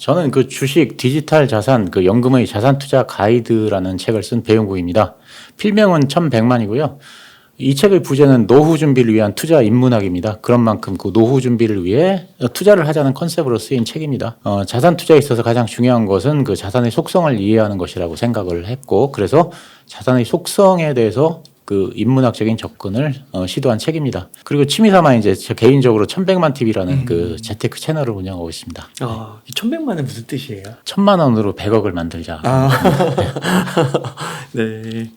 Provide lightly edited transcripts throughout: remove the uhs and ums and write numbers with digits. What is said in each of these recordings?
저는 그 주식 디지털 자산 그 연금의 자산 투자 가이드라는 책을 쓴 배용국입니다. 필명은 1100만이고요. 이 책의 부제는 노후 준비를 위한 투자 인문학입니다. 그런 만큼 그 노후 준비를 위해 투자를 하자는 컨셉으로 쓰인 책입니다. 자산 투자에 있어서 가장 중요한 것은 그 자산의 속성을 이해하는 것이라고 생각을 했고, 그래서 자산의 속성에 대해서 그 인문학적인 접근을 시도한 책입니다. 그리고 취미삼아 이제 저 개인적으로 1100만 TV라는 그 재테크 채널을 운영하고 있습니다. 이 1100만은 무슨 뜻이에요? 1000만 원으로 100억을 만들자. 네.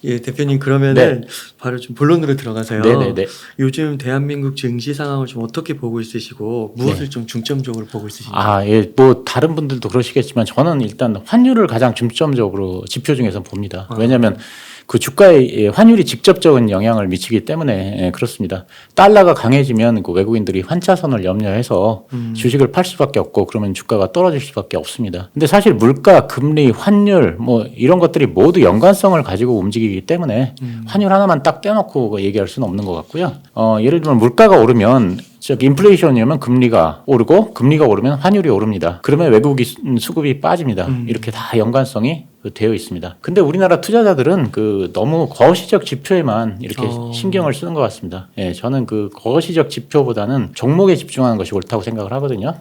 예, 대표님 그러면은 네. 바로 좀 본론으로 들어가서요. 네네네. 요즘 대한민국 증시 상황을 좀 어떻게 보고 있으시고 무엇을 네. 좀 중점적으로 보고 있으신가요? 예, 뭐 다른 분들도 그러시겠지만 저는 일단 환율을 가장 중점적으로 지표 중에서 봅니다. 왜냐하면 그 주가에 환율이 직접적인 영향을 미치기 때문에 그렇습니다. 달러가 강해지면 그 외국인들이 환차선을 염려해서 주식을 팔 수밖에 없고 그러면 주가가 떨어질 수밖에 없습니다. 근데 사실 물가, 금리, 환율 뭐 이런 것들이 모두 연관성을 가지고 움직이기 때문에 환율 하나만 딱 떼놓고 얘기할 수는 없는 것 같고요. 예를 들면 물가가 오르면 즉 인플레이션이면 금리가 오르고 금리가 오르면 환율이 오릅니다. 그러면 외국인 수급이 빠집니다. 이렇게 다 연관성이 되어 있습니다. 근데 우리나라 투자자들은 그 너무 거시적 지표에만 이렇게 신경을 쓰는 것 같습니다. 예, 저는 그 거시적 지표보다는 종목에 집중하는 것이 옳다고 생각을 하거든요.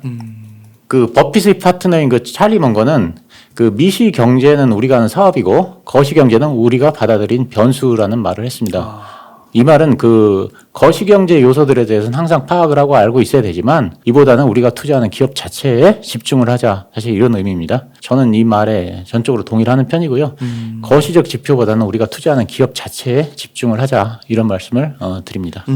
그 버핏의 파트너인 그 찰리 먼거는 그 미시 경제는 우리가 하는 사업이고 거시 경제는 우리가 받아들인 변수라는 말을 했습니다. 이 말은 그 거시경제 요소들에 대해서는 항상 파악을 하고 알고 있어야 되지만 이보다는 우리가 투자하는 기업 자체에 집중을 하자. 사실 이런 의미입니다. 저는 이 말에 전적으로 동의를 하는 편이고요. 거시적 지표보다는 우리가 투자하는 기업 자체에 집중을 하자. 이런 말씀을 드립니다.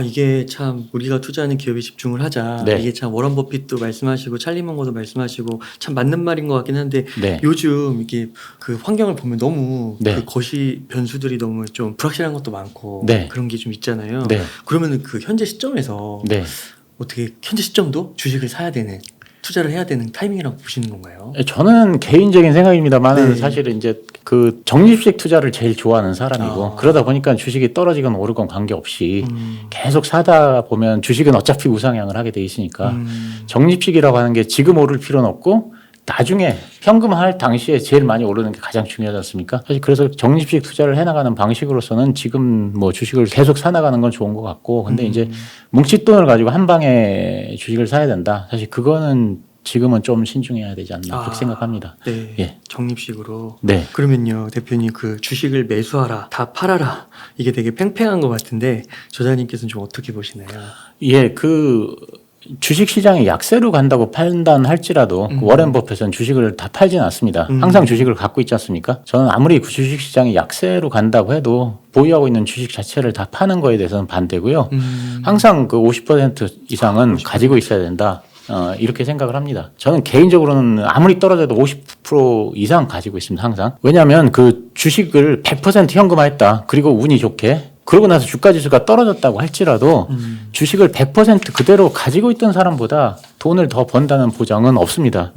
이게 참 우리가 투자하는 기업에 집중을 하자. 네. 이게 참 워런 버핏도 말씀하시고 찰리 먼거도 말씀하시고 참 맞는 말인 것 같긴 한데 네. 요즘 이게 그 환경을 보면 너무 네. 그 거시 변수들이 너무 좀 불확실한 것도 많고 네. 그런 게 좀 있잖아요. 네. 그러면은 그 현재 시점에서 네. 어떻게 현재 시점도 주식을 사야 되는 투자를 해야 되는 타이밍이라고 보시는 건가요? 저는 개인적인 생각입니다만 네. 사실은 이제 그 적립식 투자를 제일 좋아하는 사람이고 그러다 보니까 주식이 떨어지건 오르건 관계없이 계속 사다 보면 주식은 어차피 우상향을 하게 돼 있으니까 적립식이라고 하는 게 지금 오를 필요는 없고 나중에 현금할 당시에 제일 많이 오르는 게 가장 중요하지 않습니까? 사실 그래서 적립식 투자를 해나가는 방식으로서는 지금 뭐 주식을 계속 사나가는 건 좋은 것 같고 근데 이제 뭉칫돈을 가지고 한 방에 주식을 사야 된다. 사실 그거는 지금은 좀 신중해야 되지 않나 그렇게 생각합니다. 네. 예. 적립식으로. 네. 그러면요, 대표님 그 주식을 매수하라, 다 팔아라 이게 되게 팽팽한 것 같은데 저자님께서는 좀 어떻게 보시나요? 예, 그 주식 시장이 약세로 간다고 판단할지라도 그 워렌 버핏은 주식을 다 팔지는 않습니다. 항상 주식을 갖고 있지 않습니까? 저는 아무리 그 주식 시장이 약세로 간다고 해도 보유하고 있는 주식 자체를 다 파는 거에 대해서는 반대고요. 항상 그 50% 이상은 가지고 있어야 된다. 이렇게 생각을 합니다. 저는 개인적으로는 아무리 떨어져도 50% 이상 가지고 있습니다. 항상. 왜냐하면 그 주식을 100% 현금화했다. 그리고 운이 좋게 그러고 나서 주가 지수가 떨어졌다고 할지라도 주식을 100% 그대로 가지고 있던 사람보다 돈을 더 번다는 보장은 없습니다.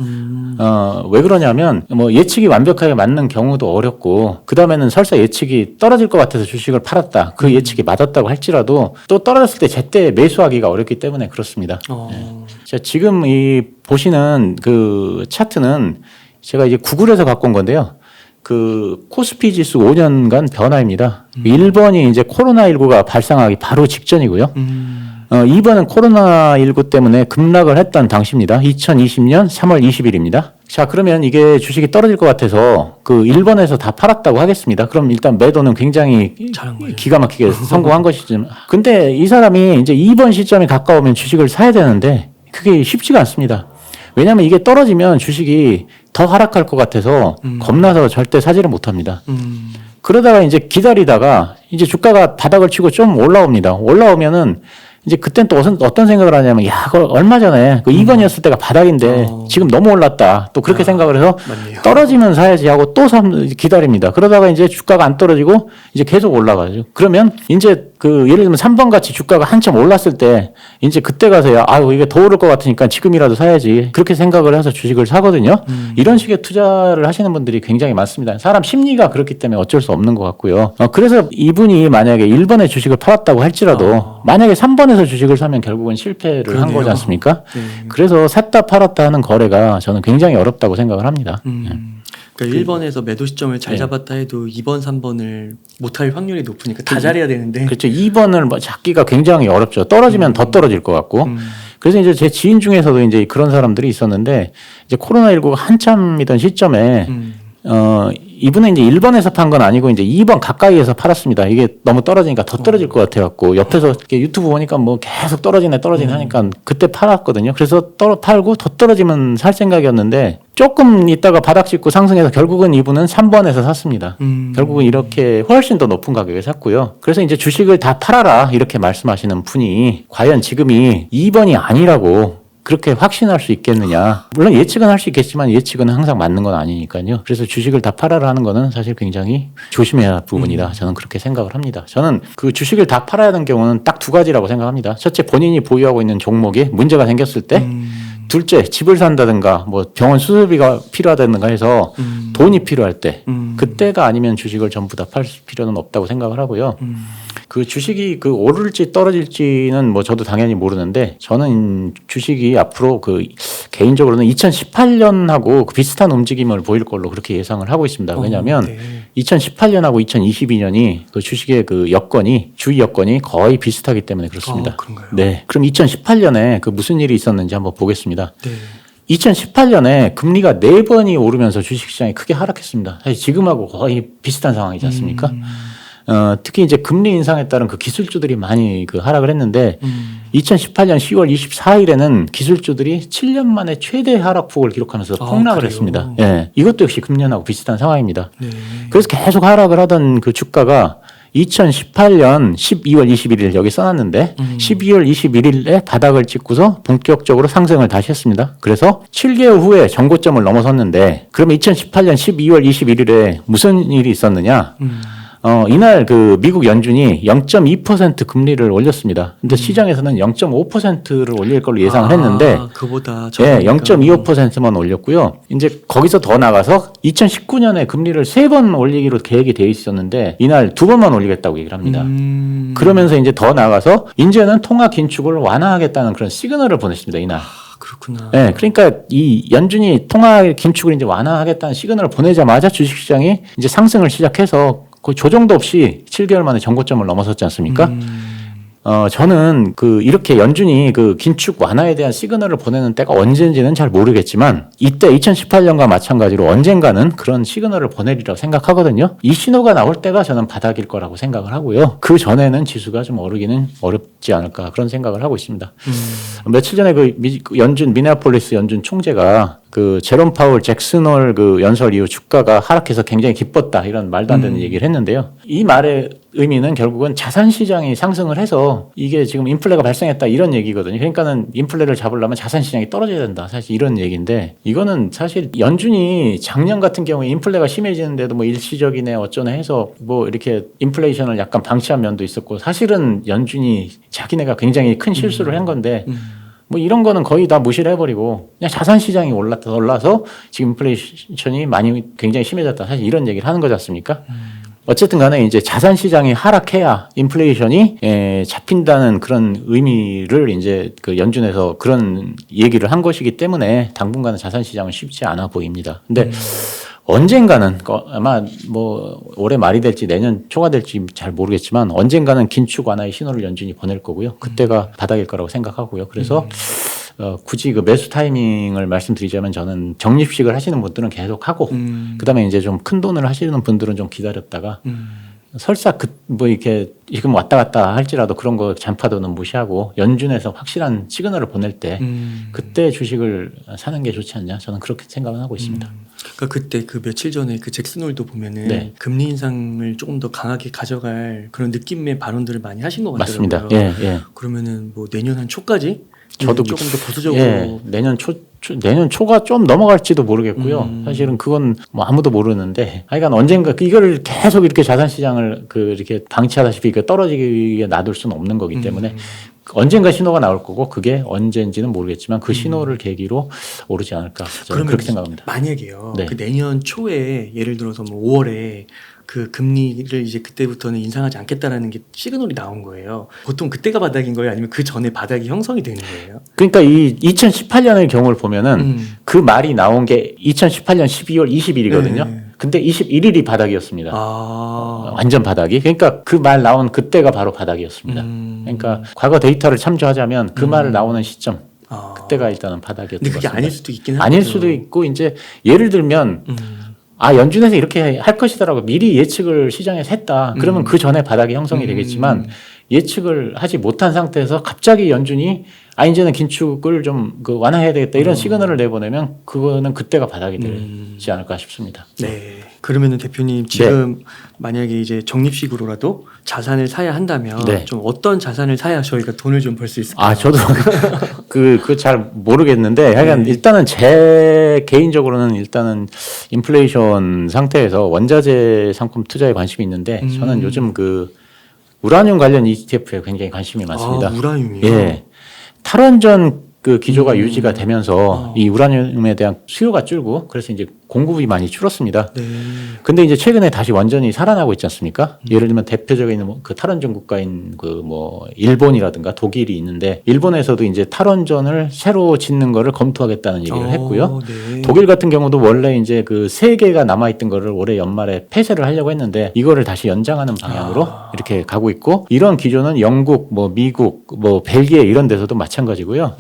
왜 그러냐면 뭐 예측이 완벽하게 맞는 경우도 어렵고 그 다음에는 설사 예측이 떨어질 것 같아서 주식을 팔았다. 그 예측이 맞았다고 할지라도 또 떨어졌을 때 제때 매수하기가 어렵기 때문에 그렇습니다. 자, 지금 이 보시는 그 차트는 제가 이제 구글에서 갖고 온 건데요. 그 코스피 지수 5년간 변화입니다. 1번이 이제 코로나19가 발생하기 바로 직전이고요. 2번은 코로나19 때문에 급락을 했던 당시입니다. 2020년 3월 20일입니다. 자, 그러면 이게 주식이 떨어질 것 같아서 그 1번에서 다 팔았다고 하겠습니다. 그럼 일단 매도는 굉장히 기가 막히게 성공한 것이지만 근데 이 사람이 이제 2번 시점에 가까우면 주식을 사야 되는데 그게 쉽지가 않습니다. 왜냐하면 이게 떨어지면 주식이 더 하락할 것 같아서 겁나서 절대 사지를 못합니다. 그러다가 이제 기다리다가 이제 주가가 바닥을 치고 좀 올라옵니다. 올라오면은 이제 그땐 또 어떤 생각을 하냐면 야, 그거 얼마 전에 그 2번이었을 때가 바닥인데 지금 너무 올랐다. 또 그렇게 생각을 해서 맞네요. 떨어지면 사야지 하고 또 기다립니다. 그러다가 이제 주가가 안 떨어지고 이제 계속 올라가죠. 그러면 이제 그 예를 들면 3번 같이 주가가 한참 올랐을 때 이제 그때 가서야 아유 이게 더 오를 것 같으니까 지금이라도 사야지 그렇게 생각을 해서 주식을 사거든요. 이런 식의 투자를 하시는 분들이 굉장히 많습니다. 사람 심리가 그렇기 때문에 어쩔 수 없는 것 같고요. 그래서 이분이 만약에 1번에 주식을 팔았다고 할지라도 만약에 3번에서 주식을 사면 결국은 실패를 한 그러네요. 거지 않습니까? 네. 그래서 샀다 팔았다 하는 거래가 저는 굉장히 어렵다고 생각을 합니다. 그러니까 1번에서 매도 시점을 잘 네. 잡았다 해도 2번, 3번을 못할 확률이 높으니까 다 잘해야 되는데. 그렇죠. 2번을 뭐 잡기가 굉장히 어렵죠. 떨어지면 더 떨어질 것 같고. 음. 그래서 이제 제 지인 중에서도 이제 그런 사람들이 있었는데 이제 코로나19가 한참이던 시점에 이분은 이제 1번에서 판 건 아니고 이제 2번 가까이에서 팔았습니다. 이게 너무 떨어지니까 더 떨어질 것 같아갖고 옆에서 이렇게 유튜브 보니까 뭐 계속 떨어지네 하니까 그때 팔았거든요. 그래서 팔고 더 떨어지면 살 생각이었는데 조금 있다가 바닥 짚고 상승해서 결국은 이분은 3번에서 샀습니다. 결국은 이렇게 훨씬 더 높은 가격에 샀고요. 그래서 이제 주식을 다 팔아라 이렇게 말씀하시는 분이 과연 지금이 2번이 아니라고 그렇게 확신할 수 있겠느냐. 물론 예측은 할 수 있겠지만 예측은 항상 맞는 건 아니니까요. 그래서 주식을 다 팔아라 하는 거는 사실 굉장히 조심해야 할 부분이다. 저는 그렇게 생각을 합니다. 저는 그 주식을 다 팔아야 하는 경우는 딱 두 가지라고 생각합니다. 첫째, 본인이 보유하고 있는 종목에 문제가 생겼을 때. 둘째, 집을 산다든가 뭐 병원 수술비가 필요하다든가 해서 돈이 필요할 때 그때가 아니면 주식을 전부 다 팔 필요는 없다고 생각을 하고요. 그 주식이 그 오를지 떨어질지는 뭐 저도 당연히 모르는데 저는 주식이 앞으로 그 개인적으로는 2018년하고 그 비슷한 움직임을 보일 걸로 그렇게 예상을 하고 있습니다. 왜냐하면 네. 2018년하고 2022년이 그 주식의 그 여건이 주의 여건이 거의 비슷하기 때문에 그렇습니다. 그런가요? 네. 그럼 2018년에 그 무슨 일이 있었는지 한번 보겠습니다. 네. 2018년에 금리가 4번이 오르면서 주식시장이 크게 하락했습니다. 사실 지금하고 거의 비슷한 상황이지 않습니까? 특히 이제 금리 인상에 따른 그 기술주들이 많이 그 하락을 했는데 2018년 10월 24일에는 기술주들이 7년 만에 최대 하락폭을 기록하면서 폭락을 그래요? 했습니다. 예. 이것도 역시 금년하고 비슷한 상황입니다. 네. 그래서 계속 하락을 하던 그 주가가 2018년 12월 21일 여기 써놨는데 12월 21일에 바닥을 찍고서 본격적으로 상승을 다시 했습니다. 그래서 7개월 후에 정고점을 넘어섰는데 그러면 2018년 12월 21일에 무슨 일이 있었느냐? 이날 그 미국 연준이 0.2% 금리를 올렸습니다. 근데 시장에서는 0.5%를 올릴 걸로 예상을 했는데 그보다 예, 0.25%만 올렸고요. 이제 거기서 더 나가서 2019년에 금리를 3번 올리기로 계획이 되어 있었는데 이날 2번만 올리겠다고 얘기를 합니다. 그러면서 이제 더 나가서 이제는 통화 긴축을 완화하겠다는 그런 시그널을 보냈습니다. 이날. 그렇구나. 네, 그러니까 이 연준이 통화 긴축을 이제 완화하겠다는 시그널을 보내자마자 주식시장이 이제 상승을 시작해서 거의 조정도 없이 7개월 만에 정고점을 넘어섰지 않습니까? 저는 그 이렇게 연준이 그 긴축 완화에 대한 시그널을 보내는 때가 언제인지는 잘 모르겠지만 이때 2018년과 마찬가지로 언젠가는 그런 시그널을 보내리라고 생각하거든요. 이 신호가 나올 때가 저는 바닥일 거라고 생각을 하고요. 그 전에는 지수가 좀 오르기는 어렵지 않을까 그런 생각을 하고 있습니다. 며칠 전에 그 연준 미네아폴리스 연준 총재가 그 제롬 파월 잭슨홀 그 연설 이후 주가가 하락해서 굉장히 기뻤다 이런 말도 안 되는 얘기를 했는데요. 이 말의 의미는 결국은 자산 시장이 상승을 해서 이게 지금 인플레가 발생했다 이런 얘기거든요. 그러니까는 인플레를 잡으려면 자산 시장이 떨어져야 된다. 사실 이런 얘기인데 이거는 사실 연준이 작년 같은 경우에 인플레가 심해지는데도 뭐 일시적이네 어쩌네 해서 뭐 이렇게 인플레이션을 약간 방치한 면도 있었고 사실은 연준이 자기네가 굉장히 큰 실수를 한 건데 뭐 이런 거는 거의 다 무시를 해버리고 그냥 자산 시장이 올라서 지금 인플레이션이 많이 굉장히 심해졌다. 사실 이런 얘기를 하는 거지 않습니까? 어쨌든 간에 이제 자산 시장이 하락해야 인플레이션이 잡힌다는 그런 의미를 이제 그 연준에서 그런 얘기를 한 것이기 때문에 당분간은 자산 시장은 쉽지 않아 보입니다. 근데 언젠가는 아마 뭐 올해 말이 될지 내년 초가 될지 잘 모르겠지만 언젠가는 긴축 완화의 신호를 연준이 보낼 거고요. 그때가 바닥일 거라고 생각하고요. 그래서 굳이 그 매수 타이밍을 말씀드리자면 저는 적립식을 하시는 분들은 계속 하고 그다음에 이제 좀 큰 돈을 하시는 분들은 좀 기다렸다가 설사 뭐 이렇게 지금 왔다 갔다 할지라도 그런 거 잔파도는 무시하고 연준에서 확실한 시그널을 보낼 때 그때 주식을 사는 게 좋지 않냐 저는 그렇게 생각을 하고 있습니다. 그러니까 그때 그 며칠 전에 그 잭슨홀도 보면은 네. 금리 인상을 조금 더 강하게 가져갈 그런 느낌의 발언들을 많이 하신 것 같더라고요. 맞습니다. 예, 예. 그러면은 뭐 내년 한 초까지 저도 조금 더 보수적으로 예, 내년 초가 좀 넘어갈지도 모르겠고요. 사실은 그건 뭐 아무도 모르는데, 하여간 언젠가 이거를 계속 이렇게 자산 시장을 그 이렇게 방치하다시피 떨어지게 놔둘 수는 없는 거기 때문에 언젠가 신호가 나올 거고 그게 언제인지는 모르겠지만 그 신호를 계기로 오르지 않을까 저는 그러면 그렇게 생각합니다. 만약에요. 네. 그 내년 초에 예를 들어서 뭐 5월에 그 금리를 이제 그때부터는 인상하지 않겠다라는 게 시그널이 나온 거예요. 보통 그때가 바닥인 거예요? 아니면 그 전에 바닥이 형성이 되는 거예요? 그러니까 이 2018년의 경우를 보면은 그 말이 나온 게 2018년 12월 20일이거든요. 네. 근데 21일이 바닥이었습니다. 아. 완전 바닥이. 그러니까 그 말 나온 그때가 바로 바닥이었습니다. 그러니까 과거 데이터를 참조하자면 그 말 나오는 시점 아. 그때가 일단은 바닥이었던 근데 것 그게 같습니다. 아닐 수도 있긴 하거든요. 아닐 수도 있고 이제 예를 들면 연준에서 이렇게 할 것이다라고 미리 예측을 시장에서 했다. 그러면 그 전에 바닥이 형성이 되겠지만 예측을 하지 못한 상태에서 갑자기 연준이 이제는 긴축을 좀 완화해야 되겠다 이런 시그널을 내보내면 그거는 그때가 바닥이 되지 않을까 싶습니다. 네. 그러면은 대표님 지금 만약에 이제 적립식으로라도 자산을 사야 한다면 네. 좀 어떤 자산을 사야 저희가 돈을 좀 벌 수 있을까요? 저도 그 잘 모르겠는데 하여간 네. 일단은 제 개인적으로는 일단은 인플레이션 상태에서 원자재 상품 투자에 관심이 있는데 저는 요즘 그 우라늄 관련 ETF에 굉장히 관심이 많습니다. 우라늄이요? 예. 탈원전 그 기조가 유지가 되면서 이 우라늄에 대한 수요가 줄고 그래서 이제 공급이 많이 줄었습니다. 네. 근데 이제 최근에 다시 완전히 살아나고 있지 않습니까? 예를 들면 대표적인 그 탈원전 국가인 그 뭐 일본이라든가 독일이 있는데 일본에서도 이제 탈원전을 새로 짓는 거를 검토하겠다는 얘기를 했고요. 네. 독일 같은 경우도 원래 이제 그 3개가 남아있던 거를 올해 연말에 폐쇄를 하려고 했는데 이거를 다시 연장하는 방향으로 이렇게 가고 있고 이런 기조는 영국, 뭐 미국, 뭐 벨기에 이런 데서도 마찬가지고요.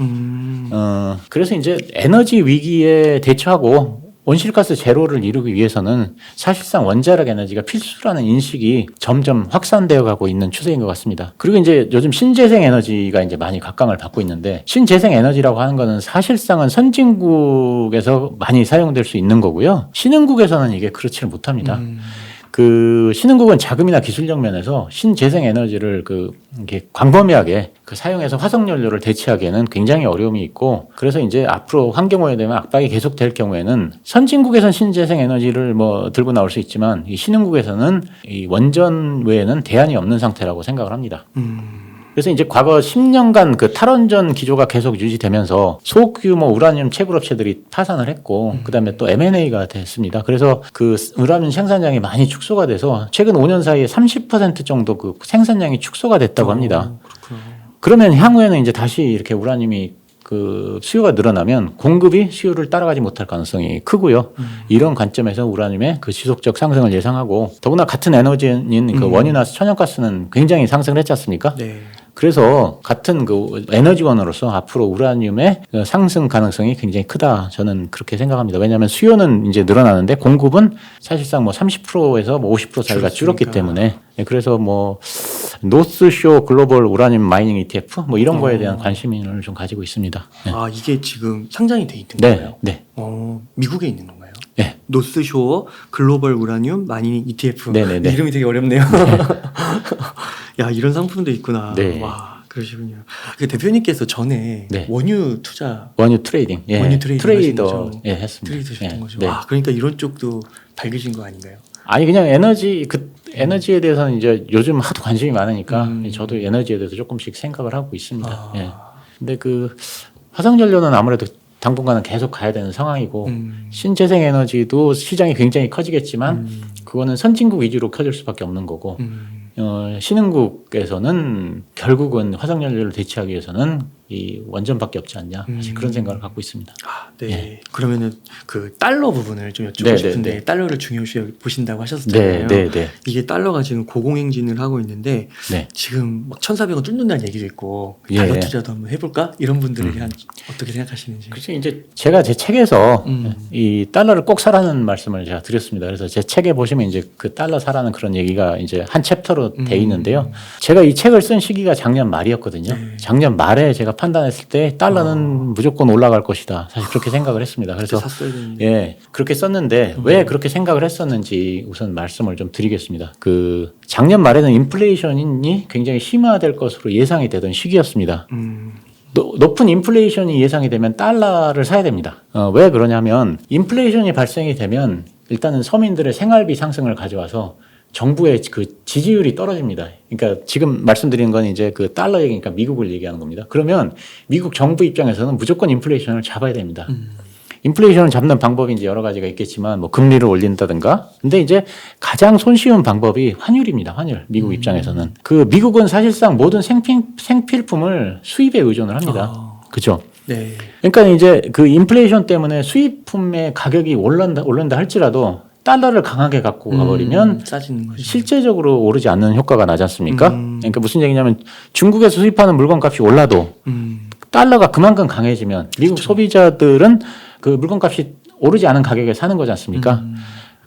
그래서 이제 에너지 위기에 대처하고 온실가스 제로를 이루기 위해서는 사실상 원자력 에너지가 필수라는 인식이 점점 확산되어 가고 있는 추세인 것 같습니다. 그리고 이제 요즘 신재생 에너지가 이제 많이 각광을 받고 있는데 신재생 에너지라고 하는 거는 사실상은 선진국에서 많이 사용될 수 있는 거고요. 신흥국에서는 이게 그렇지는 못합니다. 그 신흥국은 자금이나 기술력 면에서 신재생 에너지를 이렇게 광범위하게 사용해서 화석 연료를 대체하기에는 굉장히 어려움이 있고 그래서 이제 앞으로 환경 오염 되면 압박이 계속될 경우에는 선진국에서는 신재생 에너지를 뭐 들고 나올 수 있지만 이 신흥국에서는 이 원전 외에는 대안이 없는 상태라고 생각을 합니다. 그래서 이제 과거 10년간 그 탈원전 기조가 계속 유지되면서 소규모 우라늄 채굴 업체들이 파산을 했고 그다음에 또 M&A가 됐습니다. 그래서 그 우라늄 생산량이 많이 축소가 돼서 최근 5년 사이에 30% 정도 그 생산량이 축소가 됐다고 합니다. 그렇구나. 그러면 향후에는 이제 다시 이렇게 우라늄이 그 수요가 늘어나면 공급이 수요를 따라가지 못할 가능성이 크고요. 이런 관점에서 우라늄의 그 지속적 상승을 예상하고 더구나 같은 에너지인 그 원유나 천연가스는 굉장히 상승을 했지 않습니까? 네. 그래서 같은 그 에너지원으로서 앞으로 우라늄의 그 상승 가능성이 굉장히 크다. 저는 그렇게 생각합니다. 왜냐하면 수요는 이제 늘어나는데 공급은 사실상 뭐 30%에서 뭐 50% 사이가 줄었기 때문에 그래서 뭐 노스쇼 글로벌 우라늄 마이닝 ETF 뭐 이런 거에 대한 관심을 좀 가지고 있습니다. 네. 이게 지금 상장이 돼 있는 네, 거예요? 네. 미국에 있는 건가요? 네. 노스쇼어 글로벌 우라늄 마이닝 ETF. 네네네. 이름이 되게 어렵네요. 야, 이런 상품도 있구나. 네. 와, 그러시군요. 그 대표님께서 전에 네. 원유 투자, 원유 트레이딩, 원유 트레이딩 트레이더 하신 거죠? 했습니다. 트레이드 하셨던 예, 거죠. 네. 와, 그러니까 이런 쪽도 밝으신 거 아닌가요? 아니 그냥 에너지에 대해서는 이제 요즘 하도 관심이 많으니까 저도 에너지에 대해서 조금씩 생각을 하고 있습니다. 예. 근데 그 화석연료는 아무래도 당분간은 계속 가야 되는 상황이고 신재생 에너지도 시장이 굉장히 커지겠지만 그거는 선진국 위주로 커질 수밖에 없는 거고 신흥국에서는 결국은 화석연료를 대체하기 위해서는 이 원전밖에 없지 않냐 사실 그런 생각을 갖고 있습니다. 네. 예. 그러면 그 달러 부분을 좀 여쭙고 네, 싶은데 네, 네. 달러를 중요시 보신다고 하셨잖아요. 네, 네, 네. 이게 달러가 지금 고공행진을 하고 있는데 네. 지금 막 1,400원 뚫는다는 얘기도 있고 예. 달러 투자도 한번 해볼까? 이런 분들에 대한 어떻게 생각하시는지. 그렇죠. 이제 제가 제 책에서 이 달러를 꼭 사라는 말씀을 제가 드렸습니다. 그래서 제 책에 보시면 이제 그 달러 사라는 그런 얘기가 이제 한 챕터로 돼 있는데요. 제가 이 책을 쓴 시기가 작년 말이었거든요. 작년 말에 제가 판단했을 때 달러는 무조건 올라갈 것이다. 사실 그렇게 생각을 했습니다. 그래서 샀어야 되는데. 예, 그렇게 썼는데 왜 그렇게 생각을 했었는지 우선 말씀을 좀 드리겠습니다. 그 작년 말에는 인플레이션이 굉장히 심화될 것으로 예상이 되던 시기였습니다. 높은 인플레이션이 예상이 되면 달러를 사야 됩니다. 왜 그러냐면 인플레이션이 발생이 되면 일단은 서민들의 생활비 상승을 가져와서 정부의 그 지지율이 떨어집니다. 그러니까 지금 말씀드리는 건 이제 그 달러 얘기니까 미국을 얘기하는 겁니다. 그러면 미국 정부 입장에서는 무조건 인플레이션을 잡아야 됩니다. 인플레이션을 잡는 방법이 이제 여러 가지가 있겠지만 뭐 금리를 올린다든가. 근데 이제 가장 손쉬운 방법이 환율입니다. 환율. 미국 입장에서는. 그 미국은 사실상 모든 생필품을 수입에 의존을 합니다. 그죠? 네. 그러니까 이제 그 인플레이션 때문에 수입품의 가격이 올른다 할지라도 달러를 강하게 갖고 가버리면 싸지는 거죠. 실제적으로 오르지 않는 효과가 나지 않습니까? 그러니까 무슨 얘기냐면 중국에서 수입하는 물건 값이 올라도 달러가 그만큼 강해지면 미국 소비자들은 그 물건 값이 오르지 않은 가격에 사는 거지 않습니까?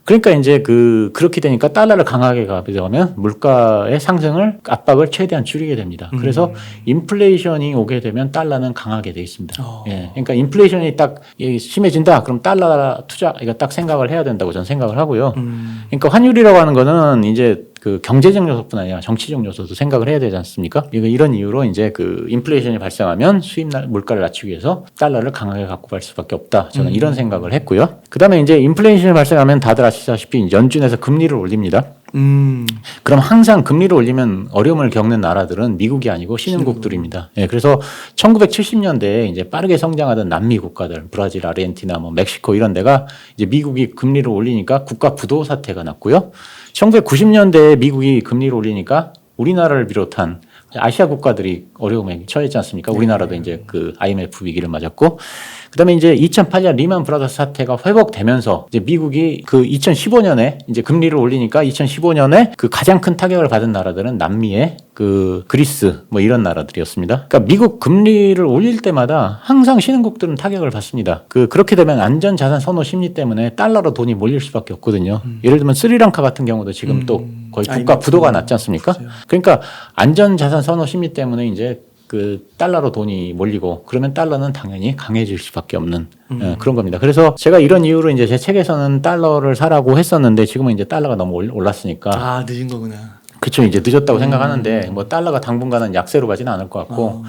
그러니까 이제 그렇게 되니까 달러를 강하게 가져가면 물가의 상승을 압박을 최대한 줄이게 됩니다. 그래서 인플레이션이 오게 되면 달러는 강하게 돼 있습니다. 예. 그러니까 인플레이션이 딱 심해진다. 그럼 달러 투자 이거 딱 생각을 해야 된다고 저는 생각을 하고요. 그러니까 환율이라고 하는 거는 이제 그 경제적 요소뿐 아니라 정치적 요소도 생각을 해야 되지 않습니까? 이런 이유로 이제 그 인플레이션이 발생하면 수입 물가를 낮추기 위해서 달러를 강하게 갖고 갈 수밖에 없다. 저는 이런 생각을 했고요. 그다음에 이제 인플레이션이 발생하면 다들 아시다시피 연준에서 금리를 올립니다. 그럼 항상 금리를 올리면 어려움을 겪는 나라들은 미국이 아니고 신흥국들입니다. 예, 그래서 1970년대에 이제 빠르게 성장하던 남미 국가들, 브라질, 아르헨티나, 뭐 멕시코 이런 데가 이제 미국이 금리를 올리니까 국가 부도 사태가 났고요. 1990년대에 미국이 금리를 올리니까 우리나라를 비롯한 아시아 국가들이 어려움에 처했지 않습니까? 우리나라도 이제 그 IMF 위기를 맞았고, 그다음에 이제 2008년 리만 브라더스 사태가 회복되면서 이제 미국이 그 2015년에 이제 금리를 올리니까 2015년에 그 가장 큰 타격을 받은 나라들은 남미의 그 그리스 뭐 이런 나라들이었습니다. 그러니까 미국 금리를 올릴 때마다 항상 신흥국들은 타격을 받습니다. 그렇게 되면 안전자산 선호 심리 때문에 달러로 돈이 몰릴 수밖에 없거든요. 예를 들면 스리랑카 같은 경우도 지금 또 거의 국가 부도가 났지 않습니까? 그렇죠. 그러니까 안전자산 선호 심리 때문에 이제 그 달러로 돈이 몰리고 그러면 달러는 당연히 강해질 수밖에 없는 그런 겁니다. 그래서 제가 이런 이유로 이제 제 책에서는 달러를 사라고 했었는데 지금은 이제 달러가 너무 올랐으니까 아, 늦은 거구나. 그렇죠. 이제 늦었다고 생각하는데 뭐 달러가 당분간은 약세로 가지는 않을 것 같고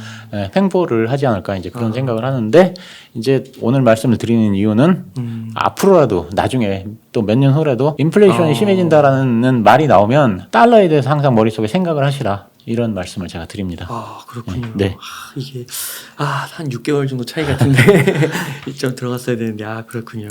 횡보를 하지 않을까 이제 그런 생각을 하는데 이제 오늘 말씀을 드리는 이유는 앞으로라도 나중에 또 몇 년 후라도 인플레이션이 심해진다라는 말이 나오면 달러에 대해서 항상 머릿속에 생각을 하시라. 이런 말씀을 제가 드립니다. 아, 그렇군요. 네. 이게 한 6개월 정도 차이 같은데 좀 들어갔어야 되는데 그렇군요.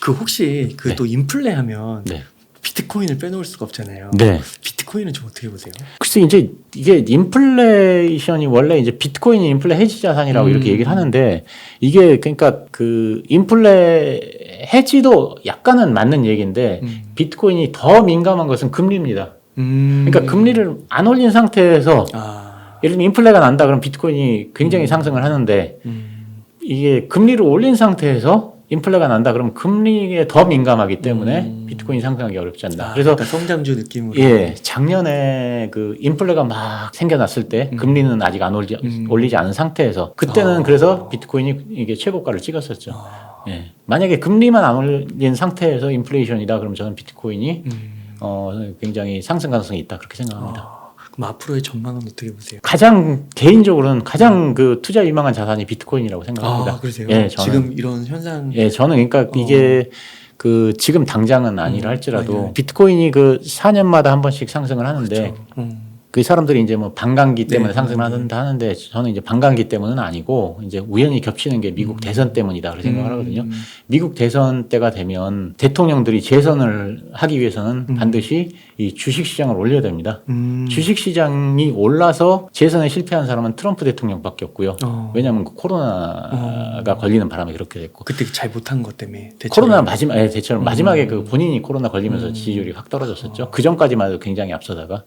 그 혹시 그 또 인플레 하면 네. 비트코인을 빼놓을 수가 없잖아요. 네. 비트코인은 좀 어떻게 보세요? 글쎄 이제 이게 인플레이션이 원래 이제 비트코인이 인플레 해지 자산이라고 이렇게 얘기를 하는데 이게 그러니까 그 인플레 해지도 약간은 맞는 얘기인데 비트코인이 더 민감한 것은 금리입니다. 그러니까 금리를 안 올린 상태에서 예를 들면 인플레가 난다 그러면 비트코인이 굉장히 상승을 하는데 이게 금리를 올린 상태에서 인플레가 난다 그러면 금리에 더 민감하기 때문에 비트코인이 상승하기 어렵지 않나. 그래서 약간 성장주 느낌으로. 예, 작년에 그 인플레가 막 생겨났을 때 금리는 아직 안 올리지 않은 상태에서 그때는 그래서 비트코인이 이게 최고가를 찍었었죠. 예. 만약에 금리만 안 올린 상태에서 인플레이션이다 그러면 저는 비트코인이 굉장히 상승 가능성이 있다 그렇게 생각합니다. 그럼 앞으로의 전망은 어떻게 보세요? 개인적으로는 가장 그 투자 유망한 자산이 비트코인이라고 생각합니다. 그러세요? 예, 저는, 지금 이런 현상. 예, 저는 그러니까 이게 그 지금 당장은 아니라 할지라도 맞아요. 비트코인이 그 4년마다 한 번씩 상승을 하는데 그렇죠. 그 사람들이 이제 뭐 반감기 때문에 네, 상승을 한다 하는데 저는 이제 반감기 때문은 아니고 이제 우연히 겹치는 게 미국 대선 때문이다 그렇게 생각을 하거든요. 미국 대선 때가 되면 대통령들이 재선을 하기 위해서는 반드시 이 주식시장을 올려야 됩니다. 주식시장이 올라서 재선에 실패한 사람은 트럼프 대통령밖에 없고요. 왜냐하면 그 코로나가 걸리는 바람에 그렇게 됐고 그때 잘 못한 것 때문에 코로나 대체로 마지막에 그 본인이 코로나 걸리면서 지지율이 확 떨어졌었죠. 그 전까지만 해도 굉장히 앞서다가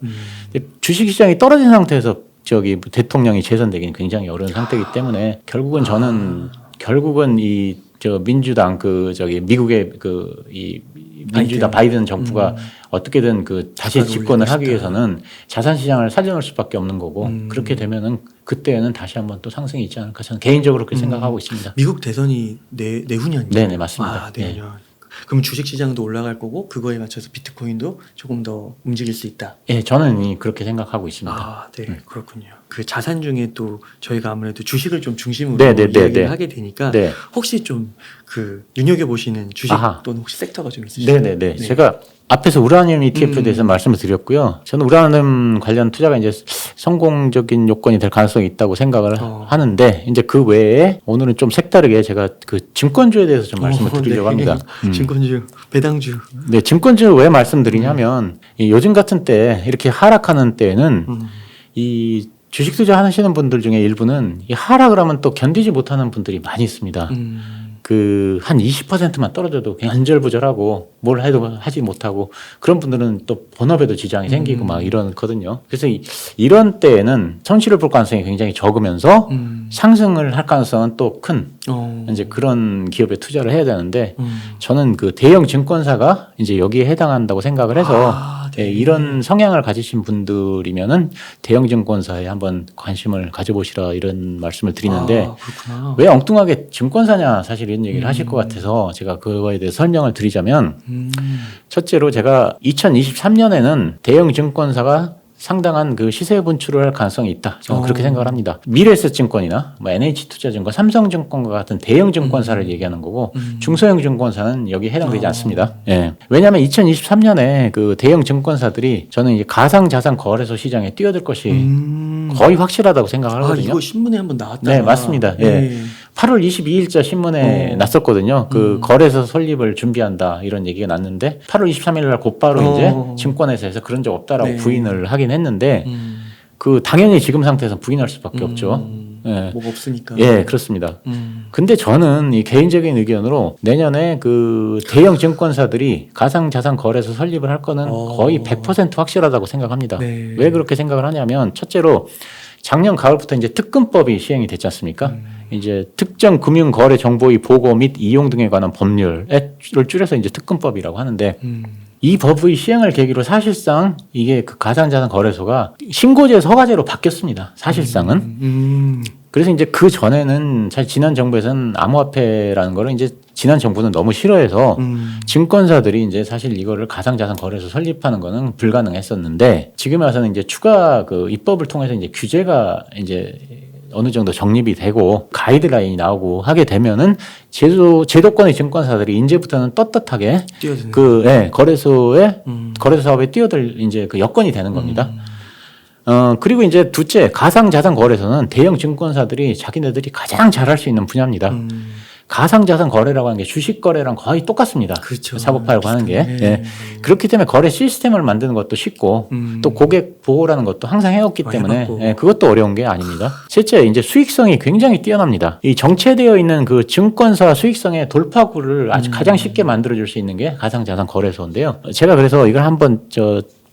근데 주식시장이 떨어진 상태에서 저기 대통령이 재선되기는 굉장히 어려운 상태이기 때문에 결국은 저는 이 저 민주당 미국의 이 민주당 바이든 정부가 어떻게든 그 다시 집권을 하기 위해서는 자산 시장을 살려놓을 수밖에 없는 거고 그렇게 되면은 그때는 다시 한번 또 상승이 있지 않을까 저는 개인적으로 그렇게 생각하고 있습니다. 미국 대선이 내후년이죠? 네네 맞습니다. 내후년. 그럼 주식시장도 올라갈 거고 그거에 맞춰서 비트코인도 조금 더 움직일 수 있다. 예, 저는 그렇게 생각하고 있습니다. 네, 그렇군요. 그 자산 중에 또 저희가 아무래도 주식을 좀 중심으로 네. 이야기를 하게 되니까 네. 혹시 좀 그 눈여겨 보시는 주식 아하. 또는 혹시 섹터가 좀 있으실까요? 네네네. 제가 앞에서 우라늄 ETF에 대해서 말씀을 드렸고요. 저는 우라늄 관련 투자가 이제 성공적인 요건이 될 가능성이 있다고 생각을 하는데 이제 그 외에 오늘은 좀 색다르게 제가 그 증권주에 대해서 좀 말씀을 드리려고 합니다. 증권주, 배당주. 네, 증권주 왜 말씀드리냐면 이 요즘 같은 때 이렇게 하락하는 때에는 이 주식 투자 하시는 분들 중에 일부는 이 하락을 하면 또 견디지 못하는 분들이 많이 있습니다. 그 한 20%만 떨어져도 그냥 안절부절하고 뭘 해도 하지 못하고 그런 분들은 또 본업에도 지장이 생기고 막 이러거든요. 그래서 이런 때에는 손실을 볼 가능성이 굉장히 적으면서 상승을 할 가능성은 또 큰 이제 그런 기업에 투자를 해야 되는데 저는 그 대형 증권사가 이제 여기에 해당한다고 생각을 해서 네, 이런 성향을 가지신 분들이면은 대형 증권사에 한번 관심을 가져보시라 이런 말씀을 드리는데 왜 엉뚱하게 증권사냐 사실 이런 얘기를 하실 것 같아서 제가 그거에 대해서 설명을 드리자면 첫째로 제가 2023년에는 대형 증권사가 상당한 그 시세 분출을 할 가능성이 있다. 저는 그렇게 생각을 합니다. 미래에셋증권이나 뭐 NH투자증권, 삼성증권과 같은 대형 증권사를 얘기하는 거고 중소형 증권사는 여기에 해당되지 않습니다. 예. 왜냐하면 2023년에 그 대형 증권사들이 저는 이제 가상자산 거래소 시장에 뛰어들 것이 거의 확실하다고 생각을 하거든요. 이거 신문에 한번 나왔다. 네, 맞습니다. 예. 8월 22일자 신문에 났었거든요. 그 거래소 설립을 준비한다 이런 얘기가 났는데 8월 23일 날 곧바로 이제 증권회사에서 그런 적 없다라고 부인을 하긴 했는데 그 당연히 지금 상태에서 부인할 수밖에 없죠. 예. 뭐가 없으니까. 예, 그렇습니다. 근데 저는 이 개인적인 의견으로 내년에 그 대형 증권사들이 가상자산 거래소 설립을 할 거는 거의 100% 확실하다고 생각합니다. 네. 왜 그렇게 생각을 하냐면 첫째로 작년 가을부터 이제 특금법이 시행이 됐지 않습니까? 이제 특정 금융 거래 정보의 보고 및 이용 등에 관한 법률을 줄여서 이제 특금법이라고 하는데 이 법의 시행을 계기로 사실상 이게 그 가상자산 거래소가 신고제 서가제로 바뀌었습니다. 사실상은. 그래서 이제 그 전에는 사실 지난 정부에서는 암호화폐라는 거를 이제 지난 정부는 너무 싫어해서 증권사들이 이제 사실 이거를 가상자산 거래소 설립하는 거는 불가능했었는데 지금에 와서는 이제 추가 그 입법을 통해서 이제 규제가 이제 어느 정도 정립이 되고 가이드라인이 나오고 하게 되면은 제도권의 증권사들이 이제부터는 떳떳하게 그 거래소에 거래소 사업에 뛰어들 이제 그 여건이 되는 겁니다. 그리고 이제 둘째 가상자산 거래소는 대형 증권사들이 자기네들이 가장 잘할 수 있는 분야입니다. 가상자산 거래라고 하는 게 주식 거래랑 거의 똑같습니다. 그렇죠. 사법화라고 하는 게. 예. 그렇기 때문에 거래 시스템을 만드는 것도 쉽고 또 고객 보호라는 것도 항상 해왔기 때문에 예, 그것도 어려운 게 아닙니다. 셋째 이제 수익성이 굉장히 뛰어납니다. 이 정체되어 있는 그 증권사 수익성의 돌파구를 아주 가장 쉽게 만들어줄 수 있는 게 가상자산 거래소인데요. 제가 그래서 이걸 한번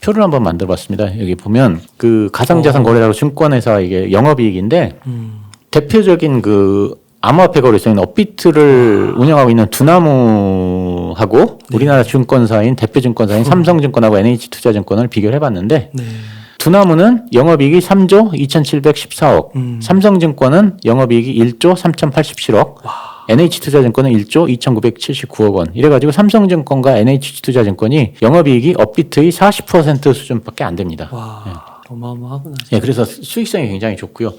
표를 한번 만들어봤습니다. 여기 보면 그 가상자산 거래라고 증권회사 이게 영업이익인데 대표적인 그 암호화폐 거래소인 업비트를 운영하고 있는 두나무하고 우리나라 증권사인 대표 증권사인 삼성증권하고 NH투자증권을 비교를 해봤는데 두나무는 영업이익이 3조 2,714억, 삼성증권은 영업이익이 1조 3,087억, NH투자증권은 1조 2,979억 원. 이래가지고 삼성증권과 NH투자증권이 영업이익이 업비트의 40% 수준밖에 안 됩니다. 와. 어마어마하구나. 예, 그래서 수익성이 굉장히 좋고요.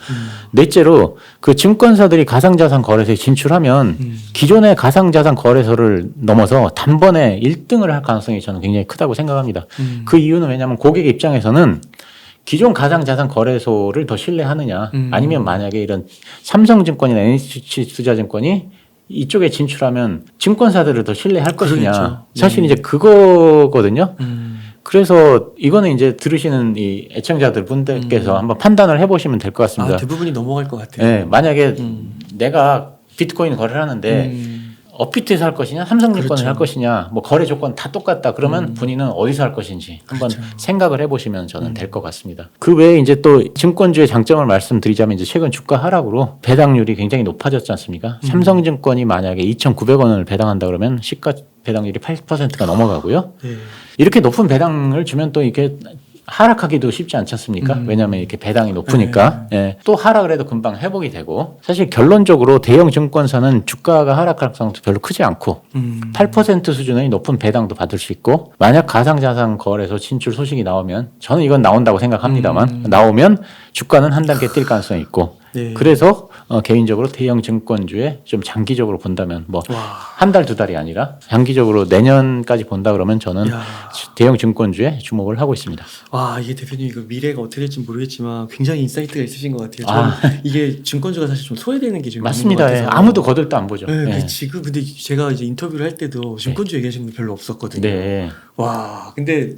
넷째로 그 증권사들이 가상자산 거래소에 진출하면 기존의 가상자산 거래소를 넘어서 단번에 1등을 할 가능성이 저는 굉장히 크다고 생각합니다. 그 이유는 왜냐하면 고객 입장에서는 기존 가상자산 거래소를 더 신뢰하느냐 아니면 만약에 이런 삼성증권이나 NH투자증권이 이쪽에 진출하면 증권사들을 더 신뢰할 것이냐. 그렇죠. 사실 이제 그거거든요. 그래서 이거는 이제 들으시는 이 애청자들 분들께서 한번 판단을 해보시면 될 것 같습니다. 대부분이 넘어갈 것 같아요. 네, 만약에 내가 비트코인 거래를 하는데 업비트에서 할 것이냐, 삼성증권에서 할 것이냐, 뭐 거래 조건 다 똑같다. 그러면 본인은 어디서 할 것인지 한번 생각을 해보시면 저는 될 것 같습니다. 그 외에 이제 또 증권주의 장점을 말씀드리자면 이제 최근 주가 하락으로 배당률이 굉장히 높아졌지 않습니까? 삼성증권이 만약에 2,900원을 배당한다 그러면 시가 배당률이 8%가 넘어가고요. 이렇게 높은 배당을 주면 또 이게 하락하기도 쉽지 않지 않습니까? 왜냐하면 이렇게 배당이 높으니까. 예. 또 하락을 해도 금방 회복이 되고 사실 결론적으로 대형 증권사는 주가가 하락할 가능성도 별로 크지 않고 8% 수준의 높은 배당도 받을 수 있고 만약 가상자산 거래소 진출 소식이 나오면 저는 이건 나온다고 생각합니다만 나오면 주가는 한 단계 뛸 가능성이 있고 네. 그래서 개인적으로 대형 증권주에 좀 장기적으로 본다면 뭐 한 달, 두 달이 아니라 장기적으로 내년까지 본다 그러면 저는 야. 대형 증권주에 주목을 하고 있습니다. 와, 이게 대표님 이거 미래가 어떻게 될지 모르겠지만 굉장히 인사이트가 있으신 것 같아요. 저는 이게 증권주가 사실 좀 소외되는 게 좀 맞습니다. 있는 예. 것 같아서. 아무도 거들떠 안 보죠. 네, 예. 지금 근데 제가 이제 인터뷰를 할 때도 증권주 얘기하시는 분 별로 없었거든요. 네. 와, 근데